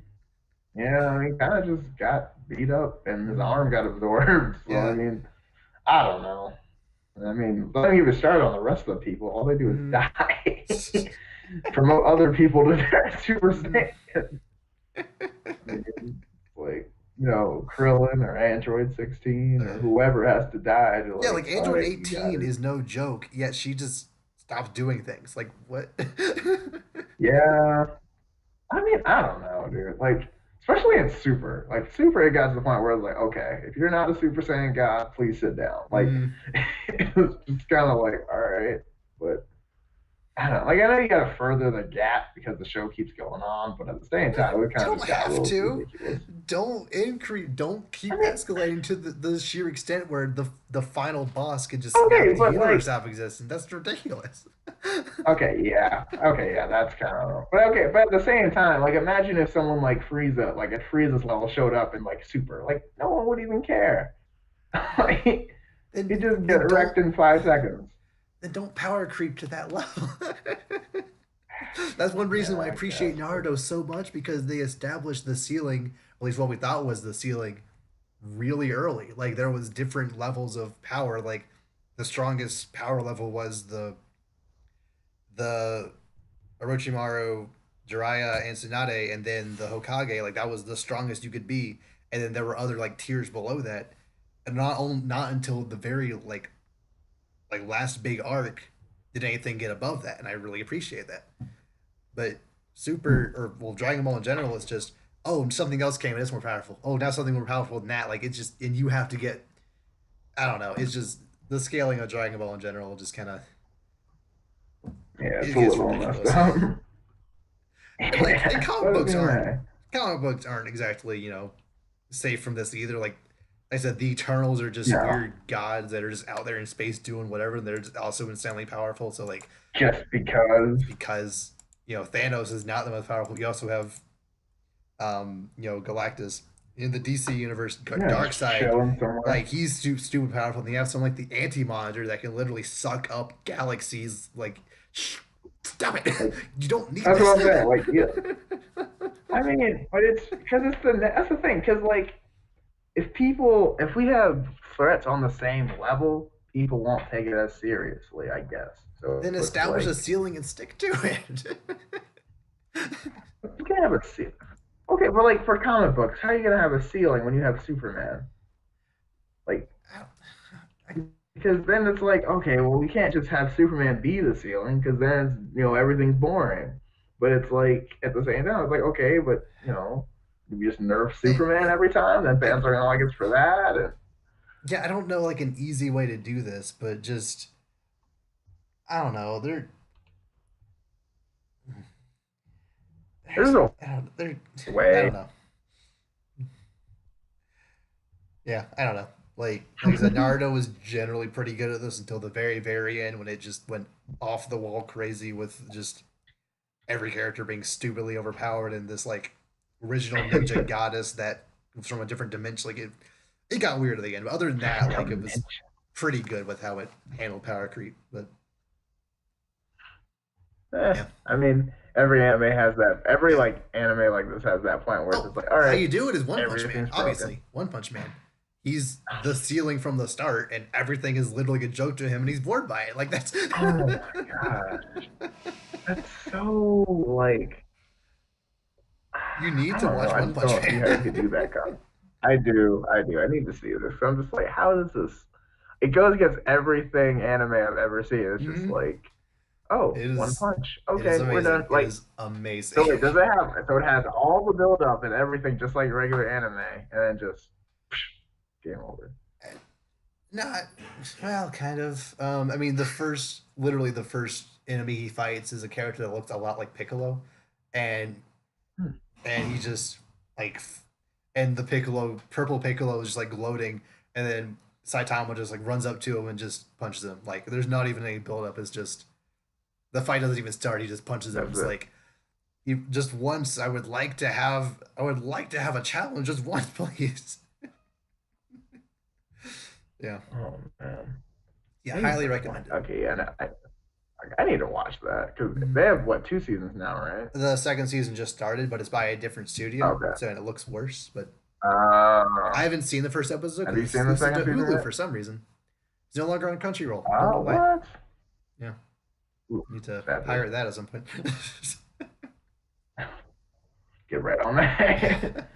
Speaker 2: Yeah, he kind of just got beat up and his
Speaker 1: Mm,
Speaker 2: arm got absorbed. So I
Speaker 1: yeah.
Speaker 2: mean, I don't know. I mean, don't even start on the rest of the people. All they do is
Speaker 1: Mm.
Speaker 2: die. Promote other people to their Super
Speaker 1: Mhm.
Speaker 2: Saiyan. I mean, like, Krillin or Android 16 or whoever has to die to
Speaker 1: Yeah,
Speaker 2: like,
Speaker 1: like
Speaker 2: all
Speaker 1: Android
Speaker 2: right, you got
Speaker 1: 18
Speaker 2: it.
Speaker 1: is no joke, yet she just stops doing things. Like what?
Speaker 2: Yeah. I mean, I don't know, dude. Like, especially in Super. Like, Super, it got to the point where I was like, okay, if you're not a Super Saiyan God, please sit down. Like,
Speaker 1: Mm.
Speaker 2: it was just kind of like, all right. But I don't know. Like, I know you got to further the gap because the show keeps going on, but at the same time, it kind of
Speaker 1: Don't
Speaker 2: just got a
Speaker 1: have
Speaker 2: little
Speaker 1: to.
Speaker 2: ridiculous.
Speaker 1: Don't increase. Don't
Speaker 2: I
Speaker 1: keep
Speaker 2: mean,
Speaker 1: escalating to the sheer extent where the final boss could just snap
Speaker 2: okay,
Speaker 1: the
Speaker 2: but
Speaker 1: universe
Speaker 2: like,
Speaker 1: out of existence. That's ridiculous.
Speaker 2: okay, yeah, that's kind of. But okay, but at the same time, like, imagine if someone like Frieza, like at Frieza's level, showed up in like Super, like, no one would even care. Like, you
Speaker 1: then
Speaker 2: just get
Speaker 1: then
Speaker 2: wrecked
Speaker 1: don't
Speaker 2: in 5 seconds.
Speaker 1: then don't power creep to that level. That's one reason why I
Speaker 2: Yeah, I
Speaker 1: appreciate
Speaker 2: guess. But
Speaker 1: Naruto so much because they established the ceiling, at least what we thought was the ceiling, really early. Like there was different levels of power. Like the strongest power level was the Orochimaru, Jiraiya, and Tsunade, and then the Hokage. Like that was the strongest you could be, and then there were other like tiers below that, and not until the very like last big arc did anything get above that, and I really appreciate that. But Super or well Dragon Ball in general, it's just oh something else came and it's more powerful. Oh now something more powerful than that. Like it's just and you have to get I don't know. It's just the scaling of Dragon Ball in general just kind of
Speaker 2: yeah,
Speaker 1: it
Speaker 2: it's a
Speaker 1: gets
Speaker 2: little messed
Speaker 1: ridiculous.
Speaker 2: up.
Speaker 1: Like and
Speaker 2: Yeah, but anyway,
Speaker 1: comic books aren't exactly safe from this either. Like I said, the Eternals are just
Speaker 2: no,
Speaker 1: weird gods that are just out there in space doing whatever, and they're just also insanely powerful. So like
Speaker 2: just because.
Speaker 1: because Thanos is not the most powerful, you also have Galactus in the DC universe.
Speaker 2: Yeah,
Speaker 1: Dark
Speaker 2: just
Speaker 1: Side,
Speaker 2: chilling
Speaker 1: like
Speaker 2: somewhere.
Speaker 1: he's stupid powerful. And you have someone like the Anti Monitor that can literally suck up galaxies. Like, stop it!
Speaker 2: Like
Speaker 1: You don't need
Speaker 2: that's
Speaker 1: this.
Speaker 2: what I'm saying. Like yeah, I mean, but it's because that's the thing. Because like if we have threats on the same level, people won't take it as seriously. I guess. So
Speaker 1: Then
Speaker 2: it's
Speaker 1: establish a
Speaker 2: like
Speaker 1: ceiling and stick to it.
Speaker 2: you can have a ceiling. Okay, but like for comic books, how are you gonna have a ceiling when you have Superman? Like,
Speaker 1: I,
Speaker 2: because then it's like, okay, well, we can't just have Superman be the ceiling because then it's, everything's boring. But it's like at the same time, it's like, okay, but you just nerf Superman every time, then
Speaker 1: I,
Speaker 2: fans are gonna like us for that. And
Speaker 1: yeah, I don't know like an easy way to do this, but just I don't know.
Speaker 2: there's a
Speaker 1: They're I
Speaker 2: way.
Speaker 1: don't know. Yeah, I don't know. Like I said, Naruto was generally pretty good at this until the very end when it just went off the wall crazy with just every character being stupidly overpowered and this like original ninja goddess that was from a different dimension. Like it got weird at the end. But other than that, like it was pretty good with how it handled power creep. But yeah.
Speaker 2: I mean, every anime has that. Every
Speaker 1: Yeah.
Speaker 2: like anime like this has that point where it's
Speaker 1: Oh,
Speaker 2: just like, all
Speaker 1: how
Speaker 2: right,
Speaker 1: you do it is One Punch Man.
Speaker 2: everything's broken.
Speaker 1: Obviously, One Punch Man. He's the ceiling from the start, and everything is literally a joke to him, and he's bored by it. Like that's.
Speaker 2: Oh my gosh, that's so like
Speaker 1: You need
Speaker 2: I
Speaker 1: to
Speaker 2: don't know.
Speaker 1: watch
Speaker 2: I
Speaker 1: One
Speaker 2: just
Speaker 1: Punch
Speaker 2: don't see how you
Speaker 1: Man.
Speaker 2: could do that. I do. I do. I need to see this. So I'm just like, how does this? It goes against everything anime I've ever seen. It's just
Speaker 1: Hmm.
Speaker 2: like, oh,
Speaker 1: It
Speaker 2: one
Speaker 1: is.
Speaker 2: punch.
Speaker 1: It is
Speaker 2: Okay, we're done.
Speaker 1: amazing. It
Speaker 2: Like,
Speaker 1: is amazing.
Speaker 2: so wait, does it have? So it has all the build up and everything, just like regular anime, and then just game over.
Speaker 1: Not well, kind of. I mean, literally the first enemy he fights is a character that looks a lot like Piccolo, and
Speaker 2: Hmm.
Speaker 1: he just like, and the purple Piccolo is just like gloating, and then Saitama just like runs up to him and just punches him. Like, there's not even any build up. It's just the fight doesn't even start. He just punches him.
Speaker 2: That's
Speaker 1: It's
Speaker 2: it.
Speaker 1: like you just once. I would like to have a challenge just once, please. Yeah,
Speaker 2: Oh man,
Speaker 1: yeah,
Speaker 2: I need
Speaker 1: highly
Speaker 2: to watch.
Speaker 1: recommended.
Speaker 2: Okay, yeah, no, I need to watch that because they have what 2 seasons now, right?
Speaker 1: The second season just started, but it's by a different studio,
Speaker 2: Okay.
Speaker 1: so and it looks worse. But I
Speaker 2: Uh,
Speaker 1: haven't seen the first episode
Speaker 2: have
Speaker 1: because
Speaker 2: you
Speaker 1: it's
Speaker 2: seen the
Speaker 1: exclusive
Speaker 2: second
Speaker 1: to
Speaker 2: season
Speaker 1: Hulu
Speaker 2: yet?
Speaker 1: for some reason. It's no longer on Crunchyroll. Don't know
Speaker 2: Oh,
Speaker 1: why.
Speaker 2: what?
Speaker 1: Yeah,
Speaker 2: Ooh,
Speaker 1: need to
Speaker 2: sadly,
Speaker 1: pirate that at some point.
Speaker 2: get right on that.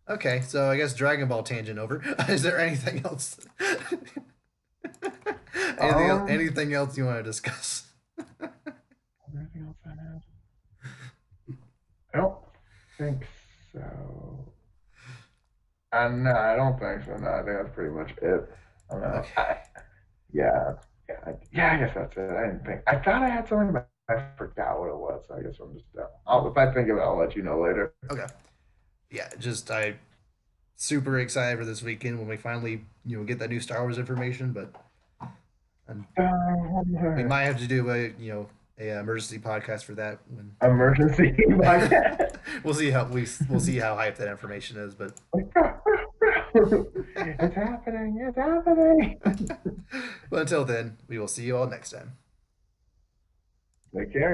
Speaker 1: Okay, so I guess Dragon Ball tangent over. Is there anything else?
Speaker 2: um,
Speaker 1: Anything else you want to discuss?
Speaker 2: anything else I have? I don't think so. No, I don't think so. No, I think that's pretty much it. I don't know.
Speaker 1: Okay.
Speaker 2: Yeah, yeah. I guess that's it. I didn't think. I thought I had something, but I forgot what it was. So I guess I'm just. If I think of it, I'll let you know later.
Speaker 1: Okay. Yeah, just I super excited for this weekend when we finally get that new Star Wars information, but um, we might have to do a emergency podcast for that when
Speaker 2: Emergency podcast.
Speaker 1: we'll see how hyped that information is, but
Speaker 2: It's happening. It's happening.
Speaker 1: but until then, we will see you all next time.
Speaker 2: Take care.